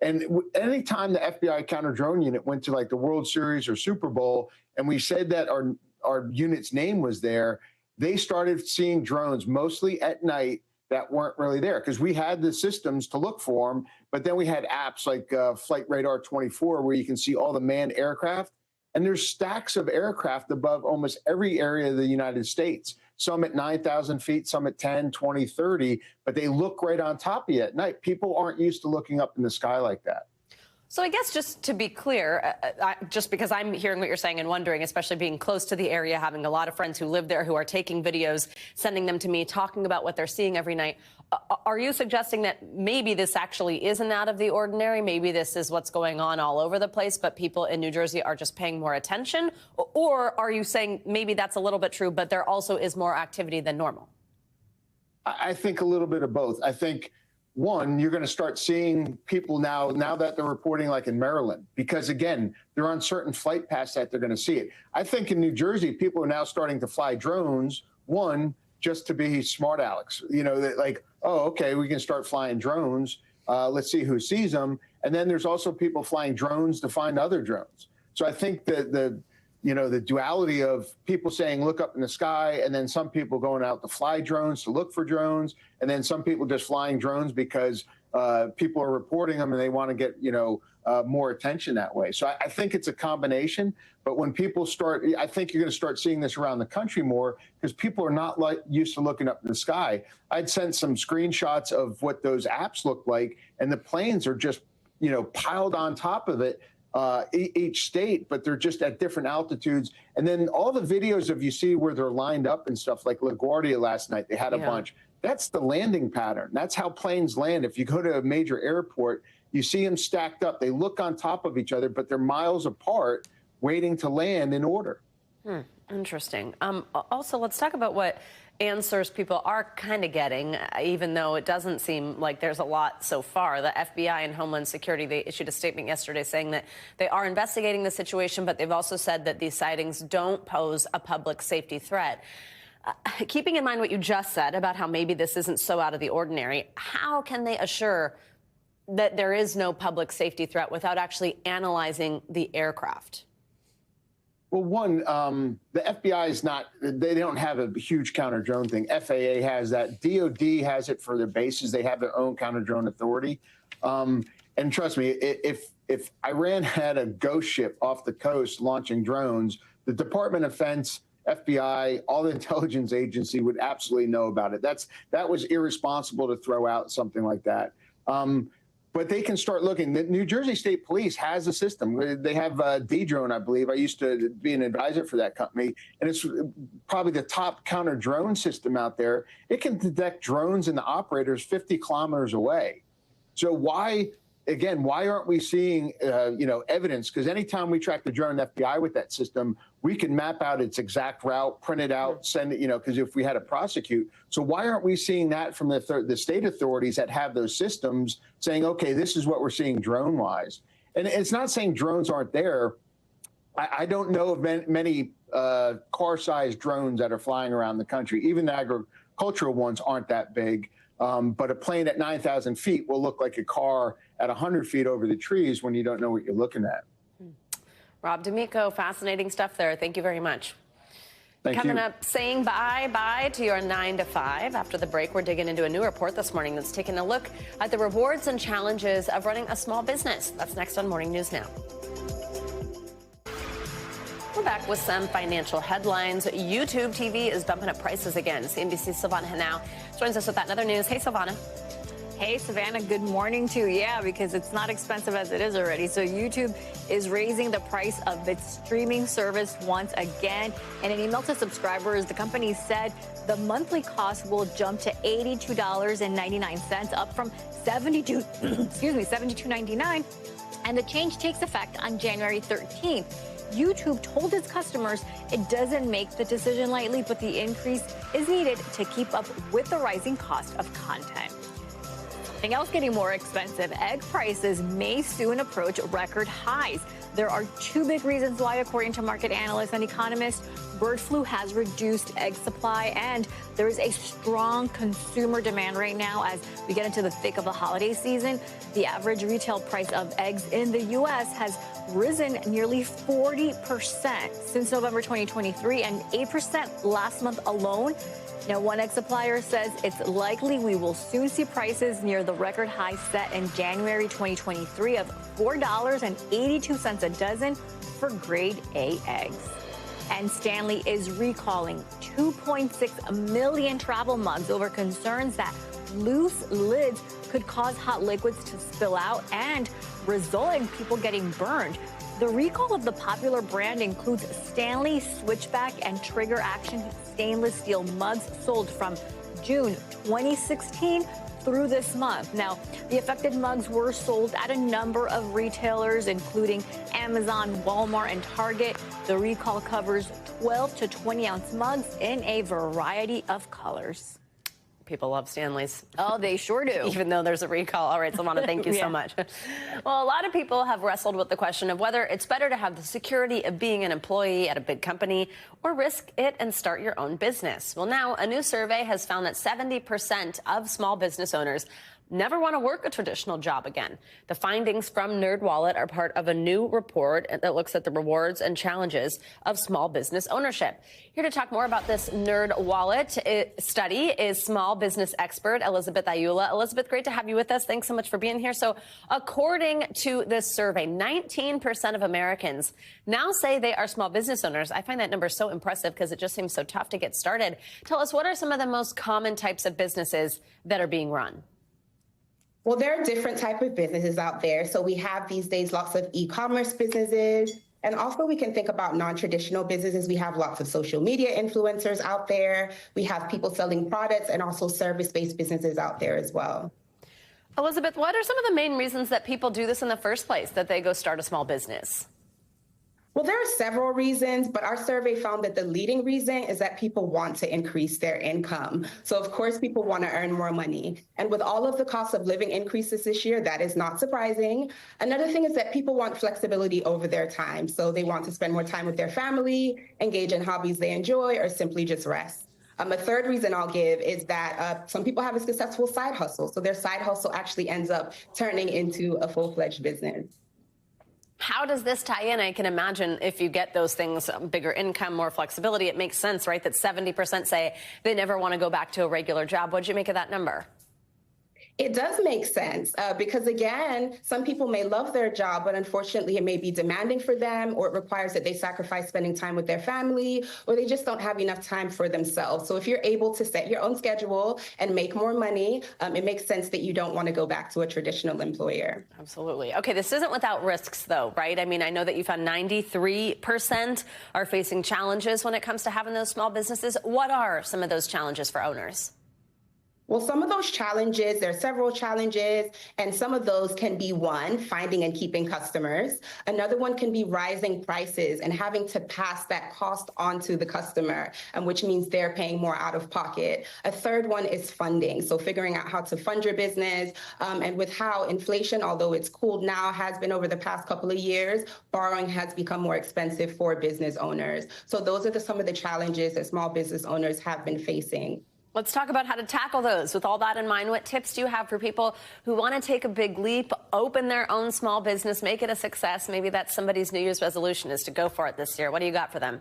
And anytime the FBI counter-drone unit went to like the World Series or Super Bowl, and we said that our unit's name was there, they started seeing drones mostly at night that weren't really there because we had the systems to look for them. But then we had apps like Flight Radar 24 where you can see all the manned aircraft. And there's stacks of aircraft above almost every area of the United States. Some at 9,000 feet, some at 10, 20, 30, but they look right on top of you at night. People aren't used to looking up in the sky like that. So I guess just to be clear, just because I'm hearing what you're saying and wondering, especially being close to the area, having a lot of friends who live there who are taking videos, sending them to me, talking about what they're seeing every night. Are you suggesting that maybe this actually isn't out of the ordinary? Maybe this is what's going on all over the place, but people in New Jersey are just paying more attention? Or are you saying maybe that's a little bit true, but there also is more activity than normal? I think a little bit of both. I think, one, you're going to start seeing people now that they're reporting like in Maryland, because, again, they're on certain flight paths that they're going to see it. I think in New Jersey, people are now starting to fly drones, one, just to be smart Alex. You know, that like, oh, okay, we can start flying drones. Let's see who sees them. And then there's also people flying drones to find other drones. So I think that the duality of people saying, look up in the sky, and then some people going out to fly drones to look for drones, and then some people just flying drones because people are reporting them and they want to get, more attention that way. So I think it's a combination. But when people start, I think you're going to start seeing this around the country more because people are not used to looking up in the sky. I'd sent some screenshots of what those apps look like, and the planes are just, piled on top of it. Each state, but they're just at different altitudes. And then all the videos of you see where they're lined up and stuff, like LaGuardia last night, they had a bunch. That's the landing pattern. That's how planes land. If you go to a major airport, you see them stacked up. They look on top of each other, but they're miles apart, waiting to land in order. Interesting. Also, let's talk about what answers people are kind of getting, even though it doesn't seem like there's a lot so far. The FBI and Homeland Security, they issued a statement yesterday saying that they are investigating the situation, but they've also said that these sightings don't pose a public safety threat. Keeping in mind what you just said about how maybe this isn't so out of the ordinary, how can they assure that there is no public safety threat without actually analyzing the aircraft? Well, one, the FBI is not, they don't have a huge counter drone thing. FAA has that. DOD has it for their bases. They have their own counter drone authority. And trust me, if Iran had a ghost ship off the coast launching drones, the Department of Defense, FBI, all the intelligence agency would absolutely know about it. That was irresponsible to throw out something like that. But they can start looking. The New Jersey State Police has a system. They have D-Drone, I believe. I used to be an advisor for that company, and it's probably the top counter drone system out there. It can detect drones and the operators 50 kilometers away. So why aren't we seeing evidence? Because anytime we track the drone FBI with that system, we can map out its exact route, print it out, send it, because if we had to prosecute. So why aren't we seeing that from the state authorities that have those systems saying, okay, this is what we're seeing drone-wise? And it's not saying drones aren't there. I don't know of many car-sized drones that are flying around the country. Even the agricultural ones aren't that big. But a plane at 9,000 feet will look like a car at 100 feet over the trees when you don't know what you're looking at. Rob D'Amico, fascinating stuff there. Thank you very much. Coming up, saying bye-bye to your 9 to 5. After the break, we're digging into a new report this morning that's taking a look at the rewards and challenges of running a small business. That's next on Morning News Now. We're back with some financial headlines. YouTube TV is bumping up prices again. CNBC's Silvana Henao joins us with that and other news. Hey, Silvana. Hey, Savannah, good morning to you. Yeah, because it's not expensive as it is already. So YouTube is raising the price of its streaming service once again. In an email to subscribers, the company said the monthly cost will jump to $82.99, up from $72.99. And the change takes effect on January 13th. YouTube told its customers it doesn't make the decision lightly, but the increase is needed to keep up with the rising cost of content. Something else getting more expensive, egg prices may soon approach record highs. There are two big reasons why, according to market analysts and economists. Bird flu has reduced egg supply, and there is a strong consumer demand right now as we get into the thick of the holiday season. The average retail price of eggs in the U.S. has risen nearly 40% since November 2023 and 8% last month alone. Now, one egg supplier says it's likely we will soon see prices near the record high set in January 2023 of $4.82 a dozen for grade A eggs. And Stanley is recalling 2.6 million travel mugs over concerns that loose lids could cause hot liquids to spill out and result in people getting burned. The recall of the popular brand includes Stanley switchback and trigger action stainless steel mugs sold from June 2016 through this month. Now, the affected mugs were sold at a number of retailers, including Amazon, Walmart, and Target. The recall covers 12 to 20 ounce mugs in a variety of colors. People love Stanleys. Oh, they sure do. Even though there's a recall. All right, Silvana, thank you so much. Well, a lot of people have wrestled with the question of whether it's better to have the security of being an employee at a big company or risk it and start your own business. Well, now a new survey has found that 70% of small business owners never want to work a traditional job again. The findings from NerdWallet are part of a new report that looks at the rewards and challenges of small business ownership. Here to talk more about this NerdWallet study is small business expert Elizabeth Ayula. Elizabeth, great to have you with us. Thanks so much for being here. So according to this survey, 19% of Americans now say they are small business owners. I find that number so impressive because it just seems so tough to get started. Tell us, what are some of the most common types of businesses that are being run? Well, there are different types of businesses out there. So we have these days lots of e-commerce businesses. And also we can think about non-traditional businesses. We have lots of social media influencers out there. We have people selling products and also service-based businesses out there as well. Elizabeth, what are some of the main reasons that people do this in the first place, that they go start a small business? Well, there are several reasons, but our survey found that the leading reason is that people want to increase their income. So, of course, people want to earn more money. And with all of the cost of living increases this year, that is not surprising. Another thing is that people want flexibility over their time. So they want to spend more time with their family, engage in hobbies they enjoy, or simply just rest. A third reason I'll give is that some people have a successful side hustle. So their side hustle actually ends up turning into a full-fledged business. How does this tie in? I can imagine if you get those things, bigger income, more flexibility, it makes sense, right? That 70% say they never want to go back to a regular job. What'd you make of that number? It does make sense because, again, some people may love their job, but unfortunately it may be demanding for them, or it requires that they sacrifice spending time with their family, or they just don't have enough time for themselves. So if you're able to set your own schedule and make more money, it makes sense that you don't want to go back to a traditional employer. Absolutely. Okay, this isn't without risks, though, right? I mean, I know that you found 93% are facing challenges when it comes to having those small businesses. What are some of those challenges for owners? Well, some of those challenges, there are several challenges, and some of those can be, one, finding and keeping customers. Another one can be rising prices and having to pass that cost on to the customer, which means they're paying more out of pocket. A third one is funding, so figuring out how to fund your business. And with how inflation, although it's cooled now, has been over the past couple of years, borrowing has become more expensive for business owners. So those are some of the challenges that small business owners have been facing. Let's talk about how to tackle those. With all that in mind, what tips do you have for people who want to take a big leap, open their own small business, make it a success? Maybe that's somebody's New Year's resolution, is to go for it this year. What do you got for them?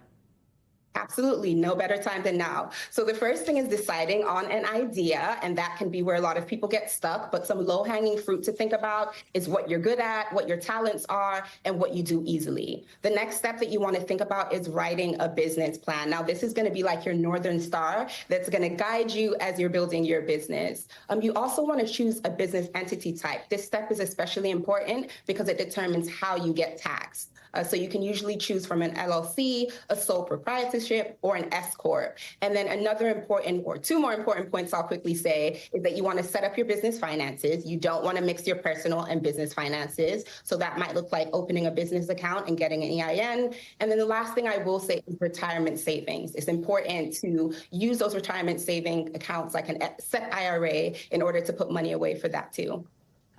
Absolutely. No better time than now. So the first thing is deciding on an idea, and that can be where a lot of people get stuck. But some low-hanging fruit to think about is what you're good at, what your talents are, and what you do easily. The next step that you want to think about is writing a business plan. Now, this is going to be like your Northern Star that's going to guide you as you're building your business. You also want to choose a business entity type. This step is especially important because it determines how you get taxed. So you can usually choose from an LLC, a sole proprietorship, or an S Corp. And then another important, or two more important points I'll quickly say, is that you want to set up your business finances. You don't want to mix your personal and business finances. So that might look like opening a business account and getting an EIN. And then the last thing I will say is retirement savings. It's important to use those retirement saving accounts like an SEP IRA in order to put money away for that too.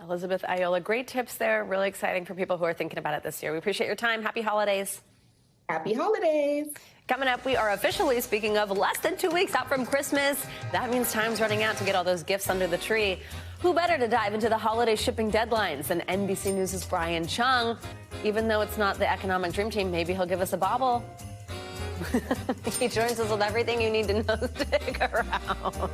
Elizabeth Ayola, great tips there. Really exciting for people who are thinking about it this year. We appreciate your time. Happy holidays. Happy holidays. Coming up, we are officially, speaking of, less than 2 weeks out from Christmas. That means time's running out to get all those gifts under the tree. Who better to dive into the holiday shipping deadlines than NBC News' Brian Chung? Even though it's not the economic dream team, maybe he'll give us a bobble. He joins us with everything you need to know. Stick around.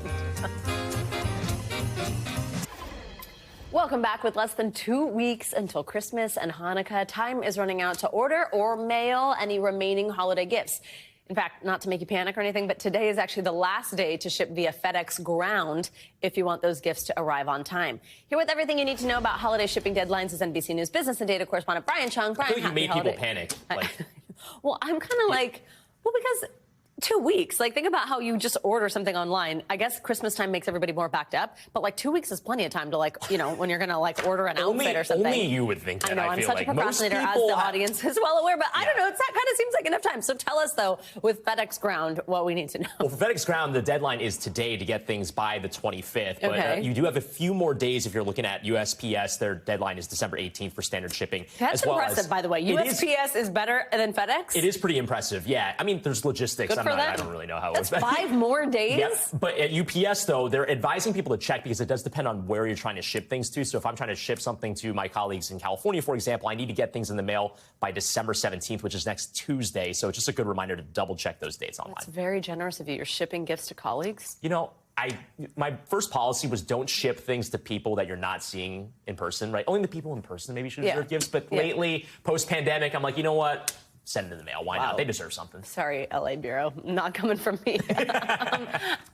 Welcome back. With less than 2 weeks until Christmas and Hanukkah, time is running out to order or mail any remaining holiday gifts. In fact, not to make you panic or anything, but today is actually the last day to ship via FedEx Ground if you want those gifts to arrive on time. Here with everything you need to know about holiday shipping deadlines is NBC News business and data correspondent Brian Chung. Brian, I feel like you made people panic. Well, I'm kind of like, well, because 2 weeks. Like, think about how you just order something online. I guess Christmas time makes everybody more backed up, but like 2 weeks is plenty of time to, like, you know, when you're going to like order an outfit or something. Only you would think that. I know, I'm such like a procrastinator, as the audience is well aware, but I don't know, that kind of seems like enough time. So tell us, though, with FedEx Ground, what we need to know. Well, for FedEx Ground, the deadline is today to get things by the 25th, but you do have a few more days if you're looking at USPS. Their deadline is December 18th for standard shipping. That's impressive, by the way. USPS is better than FedEx? It is pretty impressive, yeah. I mean, there's logistics. I don't really know how That's 5 more days? Yep. But at UPS, though, they're advising people to check because it does depend on where you're trying to ship things to. So if I'm trying to ship something to my colleagues in California, for example, I need to get things in the mail by December 17th, which is next Tuesday. So it's just a good reminder to double check those dates online. That's very generous of you. You're shipping gifts to colleagues? You know, my first policy was don't ship things to people that you're not seeing in person, right? Only the people in person maybe should deserve gifts. But lately, post-pandemic, I'm like, you know what? Send it in the mail. Why not? They deserve something. Sorry, LA Bureau. Not coming from me.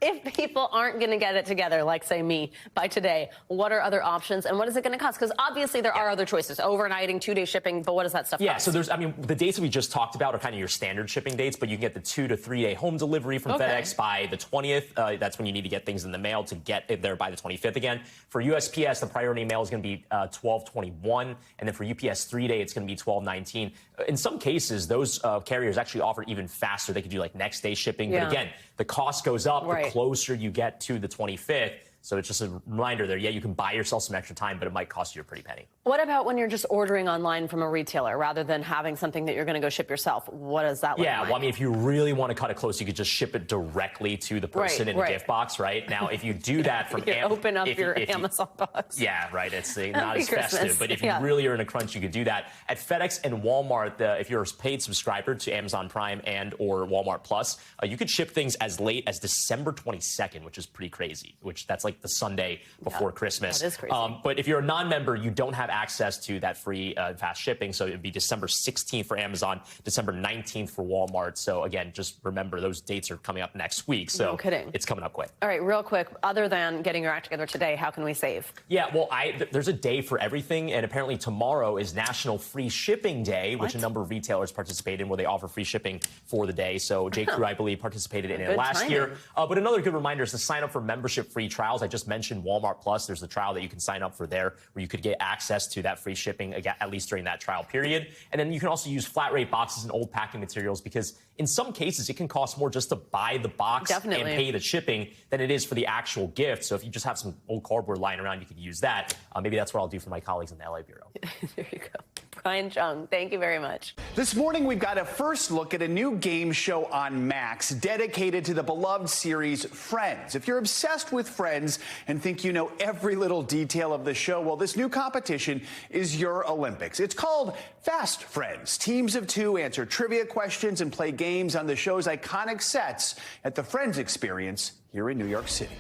If people aren't going to get it together, like, say, me, by today, what are other options and what is it going to cost? Because obviously there are other choices. Overnighting, 2-day shipping, but what does that stuff cost? Yeah, so there's, I mean, the dates that we just talked about are kind of your standard shipping dates, but you can get the 2 to 3 day home delivery from FedEx by the 20th. That's when you need to get things in the mail to get it there by the 25th again. For USPS, the priority mail is going to be 12/21, and then for UPS 3-day, it's going to be 12/19. In some cases, those carriers actually offer even faster. They could do like next day shipping. But again, the cost goes up the closer you get to the 25th. So it's just a reminder there. Yeah, you can buy yourself some extra time, but it might cost you a pretty penny. What about when you're just ordering online from a retailer rather than having something that you're going to go ship yourself? What does that look like? Well, I mean, if you really want to cut it close, you could just ship it directly to the person in the gift box, right? Now, if you do that from open up your Amazon box. Yeah, right. It's not as Christmas. festive, but if you really are in a crunch, you could do that. At FedEx and Walmart, if you're a paid subscriber to Amazon Prime and or Walmart Plus, you could ship things as late as December 22nd, which is pretty crazy, that's like the Sunday before Christmas. That is crazy. But if you're a non-member, you don't have access to that free fast shipping. So it'd be December 16th for Amazon, December 19th for Walmart. So again, just remember those dates are coming up next week. So no kidding. It's coming up quick. All right, real quick, other than getting your act together today, how can we save? Yeah, well, there's a day for everything. And apparently tomorrow is National Free Shipping Day, which a number of retailers participate in, where they offer free shipping for the day. So J.Crew, I believe, participated in it last year. But another good reminder is to sign up for membership-free trials. I just mentioned Walmart Plus. There's a trial that you can sign up for there where you could get access to that free shipping, at least during that trial period. And then you can also use flat rate boxes and old packing materials, because in some cases it can cost more just to buy the box and pay the shipping than it is for the actual gift. So if you just have some old cardboard lying around, you could use that. Maybe that's what I'll do for my colleagues in the LA Bureau. There you go. Brian Chung, thank you very much. This morning, we've got a first look at a new game show on Max dedicated to the beloved series Friends. If you're obsessed with Friends and think you know every little detail of the show, well, this new competition is your Olympics. It's called Fast Friends. Teams of two answer trivia questions and play games on the show's iconic sets at the Friends Experience here in New York City.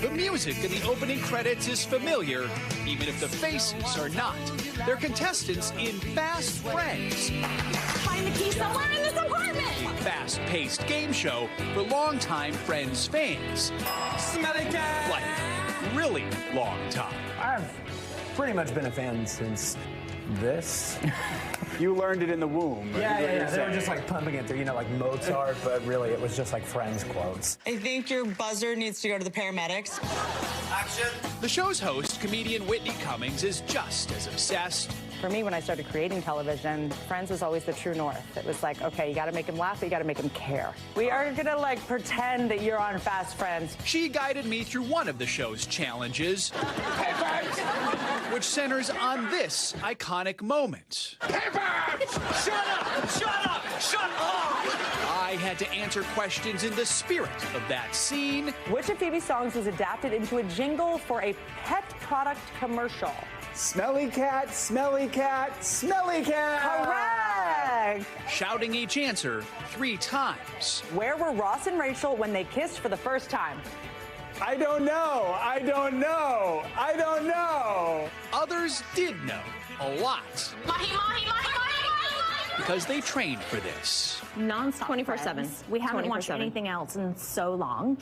The music in the opening credits is familiar, even if the faces are not. They're contestants in Fast Friends. Find the key somewhere in this apartment! Fast-paced game show for longtime Friends fans. Smelly cat! Like, really long time. I've pretty much been a fan since this. You learned it in the womb. Yeah. They were just like pumping it through, like Mozart, but really it was just like Friends quotes. I think your buzzer needs to go to the paramedics. Action! The show's host, comedian Whitney Cummings, is just as obsessed. For me, when I started creating television, Friends was always the true north. It was like, okay, you got to make him laugh, but you got to make him care. We are going to pretend that you're on Fast Friends. She guided me through one of the show's challenges, which centers on this iconic moment. Shut up! Shut up! Shut up! I had to answer questions in the spirit of that scene. Which of Phoebe's songs was adapted into a jingle for a pet product commercial? Smelly cat, smelly cat, smelly cat! Correct! Shouting each answer 3 times. Where were Ross and Rachel when they kissed for the first time? I don't know. I don't know. I don't know. Others did know a lot. Mahi, mahi, mahi, mahi, mahi! Because they trained for this. Non-stop 24/7. We haven't 24/7. watched anything else in so long.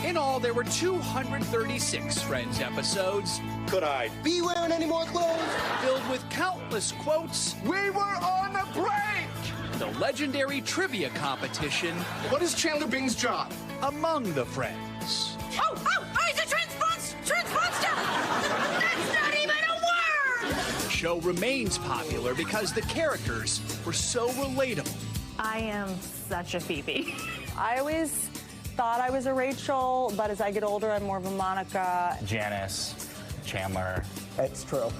In all, there were 236 Friends episodes. Could I be wearing any more clothes? Filled with countless quotes. We were on a break! The legendary trivia competition. What is Chandler Bing's job? Among the Friends. Oh, he's a transponster! That's not even a word! The show remains popular because the characters were so relatable. I am such a Phoebe. I always thought I was a Rachel, but as I get older, I'm more of a Monica. Janice, Chandler. It's true.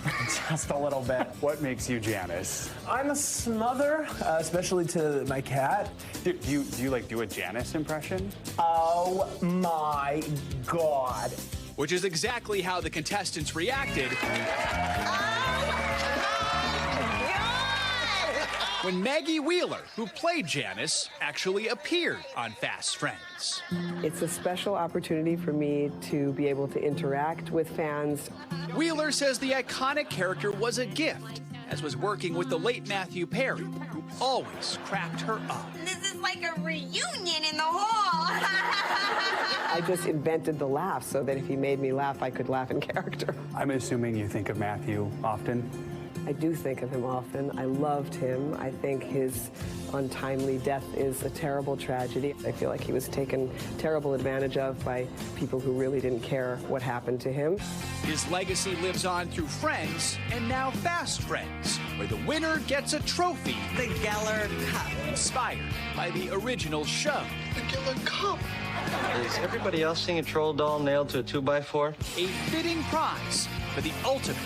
Just a little bit. What makes you Janice? I'm a smother, especially to my cat. Do you do a Janice impression? Oh my God. Which is exactly how the contestants reacted. When Maggie Wheeler, who played Janice, actually appeared on Fast Friends. It's a special opportunity for me to be able to interact with fans. Wheeler says the iconic character was a gift, as was working with the late Matthew Perry, who always cracked her up. This is like a reunion in the hall. I just invented the laugh so that if he made me laugh, I could laugh in character. I'm assuming you think of Matthew often. I do think of him often. I loved him. I think his untimely death is a terrible tragedy. I feel like he was taken terrible advantage of by people who really didn't care what happened to him. His legacy lives on through Friends and now Fast Friends, where the winner gets a trophy. The Geller Cup. Inspired by the original show. The Geller Cup. Is everybody else seeing a troll doll nailed to a 2x4? A fitting prize for the ultimate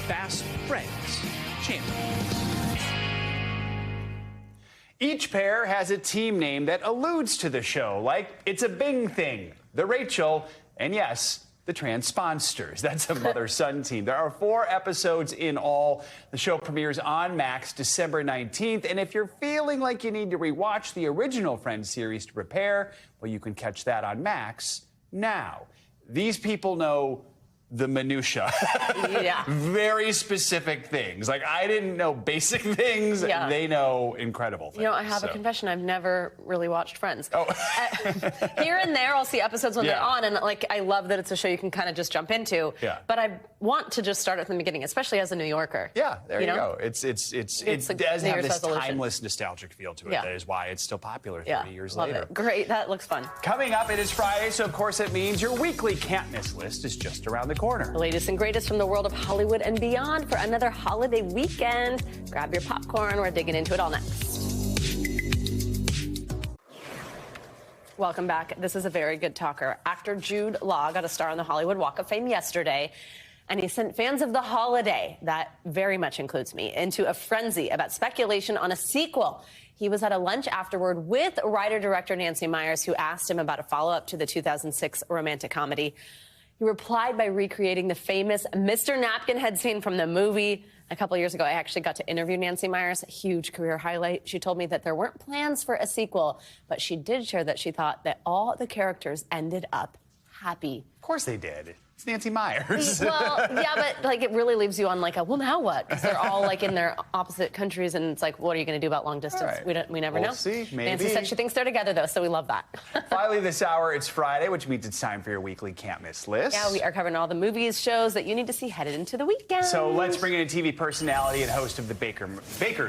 Fast Friends champion. Each pair has a team name that alludes to the show, like It's a Bing Thing, the Rachel, and yes, the Transponsters. That's a mother-son team. There are 4 episodes in all. The show premieres on Max December 19th. And if you're feeling like you need to rewatch the original Friends series to prepare, well, you can catch that on Max now. These people know the minutia. Yeah. Very specific things. Like, I didn't know basic things. Yeah. They know incredible things. You know, I have a confession. I've never really watched Friends. Oh. Here and there, I'll see episodes when Yeah. they're on, and like, I love that it's a show you can kind of just jump into. Yeah. But I want to just start at the beginning, especially as a New Yorker. Yeah, there you know? go. It a does New have Year's this resolution. timeless, nostalgic feel to it. Yeah. That is why it's still popular 30 Yeah, years love later. it. Great, that looks fun. Coming up, it is Friday, so of course it means your weekly can't miss list is just around the corner. The latest and greatest from the world of Hollywood and beyond for another holiday weekend. Grab your popcorn. We're digging into it all next. Welcome back. This is a very good talker. Actor Jude Law got a star on the Hollywood Walk of Fame yesterday, and he sent fans of the holiday, that very much includes me, into a frenzy about speculation on a sequel. He was at a lunch afterward with writer-director Nancy Meyers, who asked him about a follow-up to the 2006 romantic comedy. He replied by recreating the famous Mr. Napkin head scene from the movie. A couple years ago, I actually got to interview Nancy Meyers, a huge career highlight. She told me that there weren't plans for a sequel, but she did share that she thought that all the characters ended up happy. Of course they did. It's Nancy Meyers. Well, yeah, but like it really leaves you on like a, well, now what? Because they're all like in their opposite countries, and it's like, what are you going to do about long distance? Right. We never We'll know. see, maybe. Nancy said she thinks they're together though, so we love that. Finally, this hour, it's Friday, which means it's time for your weekly can't miss list. Yeah, we are covering all the movies, shows that you need to see headed into the weekend. So let's bring in a TV personality and host of the Baker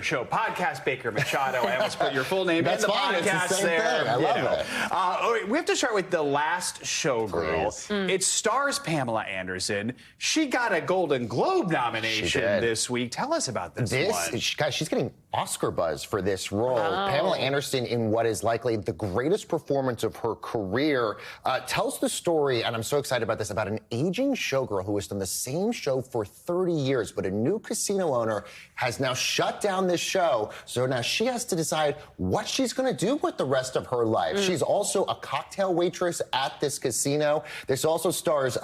Show podcast, Baker Machado. I almost put your full name That's in the fine. podcast It's the same there. thing. I love it. All right, we have to start with The Last Showgirl. It stars Pamela Anderson. She got a Golden Globe nomination this week. Tell us about this one. Guys, she's getting Oscar buzz for this role. Oh. Pamela Anderson, in what is likely the greatest performance of her career, tells the story, and I'm so excited about this, about an aging showgirl who has done the same show for 30 years, but a new casino owner has now shut down this show. So now she has to decide what she's going to do with the rest of her life. She's also a cocktail waitress at this casino. This also stars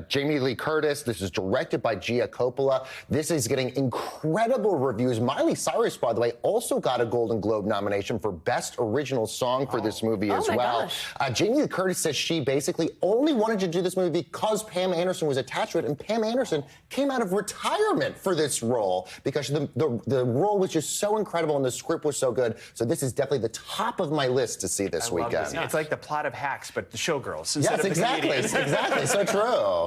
Jamie Lee Curtis. This is directed by Gia Coppola. This is getting incredible reviews. Miley Cyrus, by the way, also got a Golden Globe nomination for Best Original Song for this movie as well. Jamie Lee Curtis says she basically only wanted to do this movie because Pam Anderson was attached to it, and Pam Anderson came out of retirement for this role because the role was just so incredible and the script was so good. So this is definitely the top of my list to see this weekend. It's like the plot of Hacks, but the showgirls. Yes, exactly. Exactly. So true.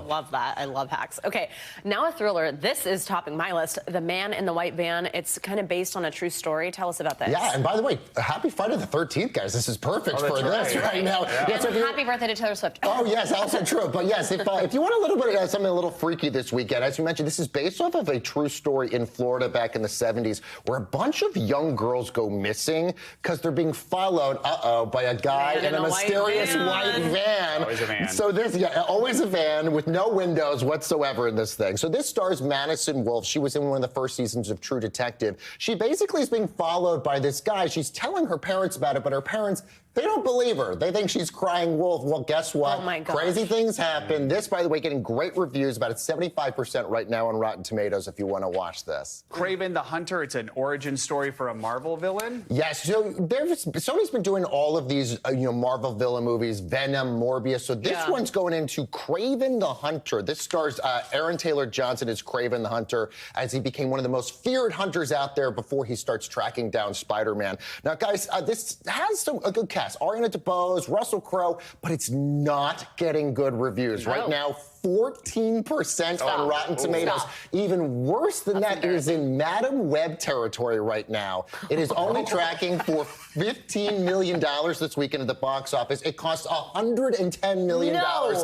Love that. I love Hacks. Okay, now a thriller. This is topping my list. The Man in the White Van. It's kind of based on a true story. Tell us about this. Yeah, and by the way, happy Friday the 13th, guys. This is perfect for this right now. Yeah. Yeah, so And happy birthday to Taylor Swift. Oh, yes, also true. But yes, if you want a little bit of something a little freaky this weekend, as you mentioned, this is based off of a true story in Florida back in the 70s where a bunch of young girls go missing because they're being followed, by a guy in a mysterious white van. Always a van. So this, always a van with no windows whatsoever in this thing. So this stars Madison Wolfe. She was in one of the first seasons of True Detective. She basically is being followed by this guy. She's telling her parents about it, but her parents, they don't believe her. They think she's crying wolf. Well, guess what? Oh, my gosh. Crazy things happen. This, by the way, getting great reviews, about 75% right now on Rotten Tomatoes if you want to watch this. Kraven the Hunter, it's an origin story for a Marvel villain? Yes, so Sony's been doing all of these, Marvel villain movies, Venom, Morbius. So this one's going into Kraven the Hunter. This stars Aaron Taylor Johnson as Kraven the Hunter as he became one of the most feared hunters out there before he starts tracking down Spider-Man. Now, guys, this has a good cast. Ariana DeBose, Russell Crowe, but it's not getting good reviews. No. Right now, 14% on Rotten Tomatoes. Even worse than that, it is in Madam Web territory right now. It is only tracking for $15 million this weekend at the box office. It costs $110 million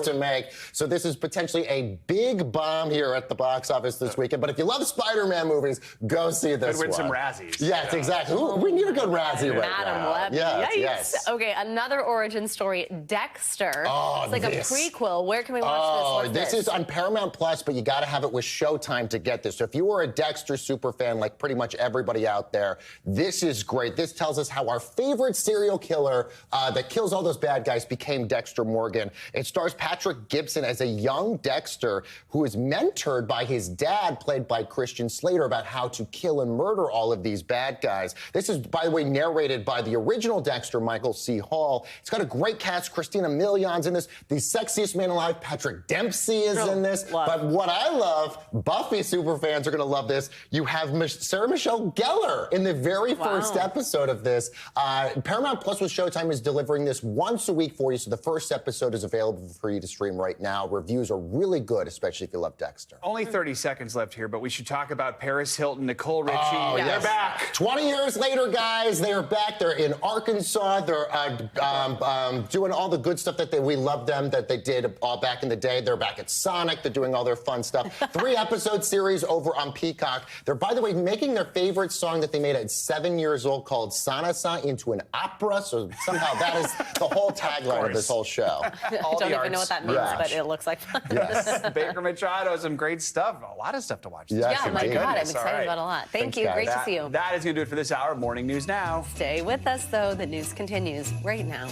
to make. So this is potentially a big bomb here at the box office this weekend. But if you love Spider-Man movies, go see this Could win one. some Razzies. Yes, exactly. We need a good Razzie right Madam now. Web. Yes, Yikes. yes. Okay, another origin story, Dexter. It's like a prequel. Where can we watch this? This is on Paramount Plus, but you got to have it with Showtime to get this. So if you were a Dexter super fan, like pretty much everybody out there, this is great. This tells us how our favorite serial killer that kills all those bad guys became Dexter Morgan. It stars Patrick Gibson as a young Dexter who is mentored by his dad, played by Christian Slater, about how to kill and murder all of these bad guys. This is, by the way, narrated by the original Dexter, Michael C. Hall. It's got a great cast. Christina Milian's in this. The sexiest man alive, Patrick Dempsey, is in this. But what I love, Buffy superfans are going to love this. You have Sarah Michelle Gellar in the very first episode of this. Paramount Plus with Showtime is delivering this once a week for you, so the first episode is available for you to stream right now. Reviews are really good, especially if you love Dexter. Only 30 seconds left here, but we should talk about Paris Hilton, Nicole Richie. They're back. 20 years later, guys, they are back. They're in Arkansas. They're doing all the good stuff that we love them, that they did all back in the day. They're back at Sonic. They're doing all their fun stuff. 3-episode series over on Peacock. They're, by the way, making their favorite song that they made at 7 years old called Sana-Sa into an opera. So somehow that is the whole tagline of this whole show. I don't even know what that means, but it looks like fun. Yes. Baker Machado, some great stuff. A lot of stuff to watch. Yeah, my God, I'm excited about a lot. Thank you. Great to see you. That is going to do it for this hour of Morning News Now. Stay with us, though. The news continues right now.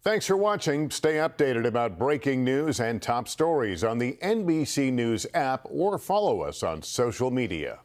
Thanks for watching. Stay updated about breaking news and top stories on the NBC News app or follow us on social media.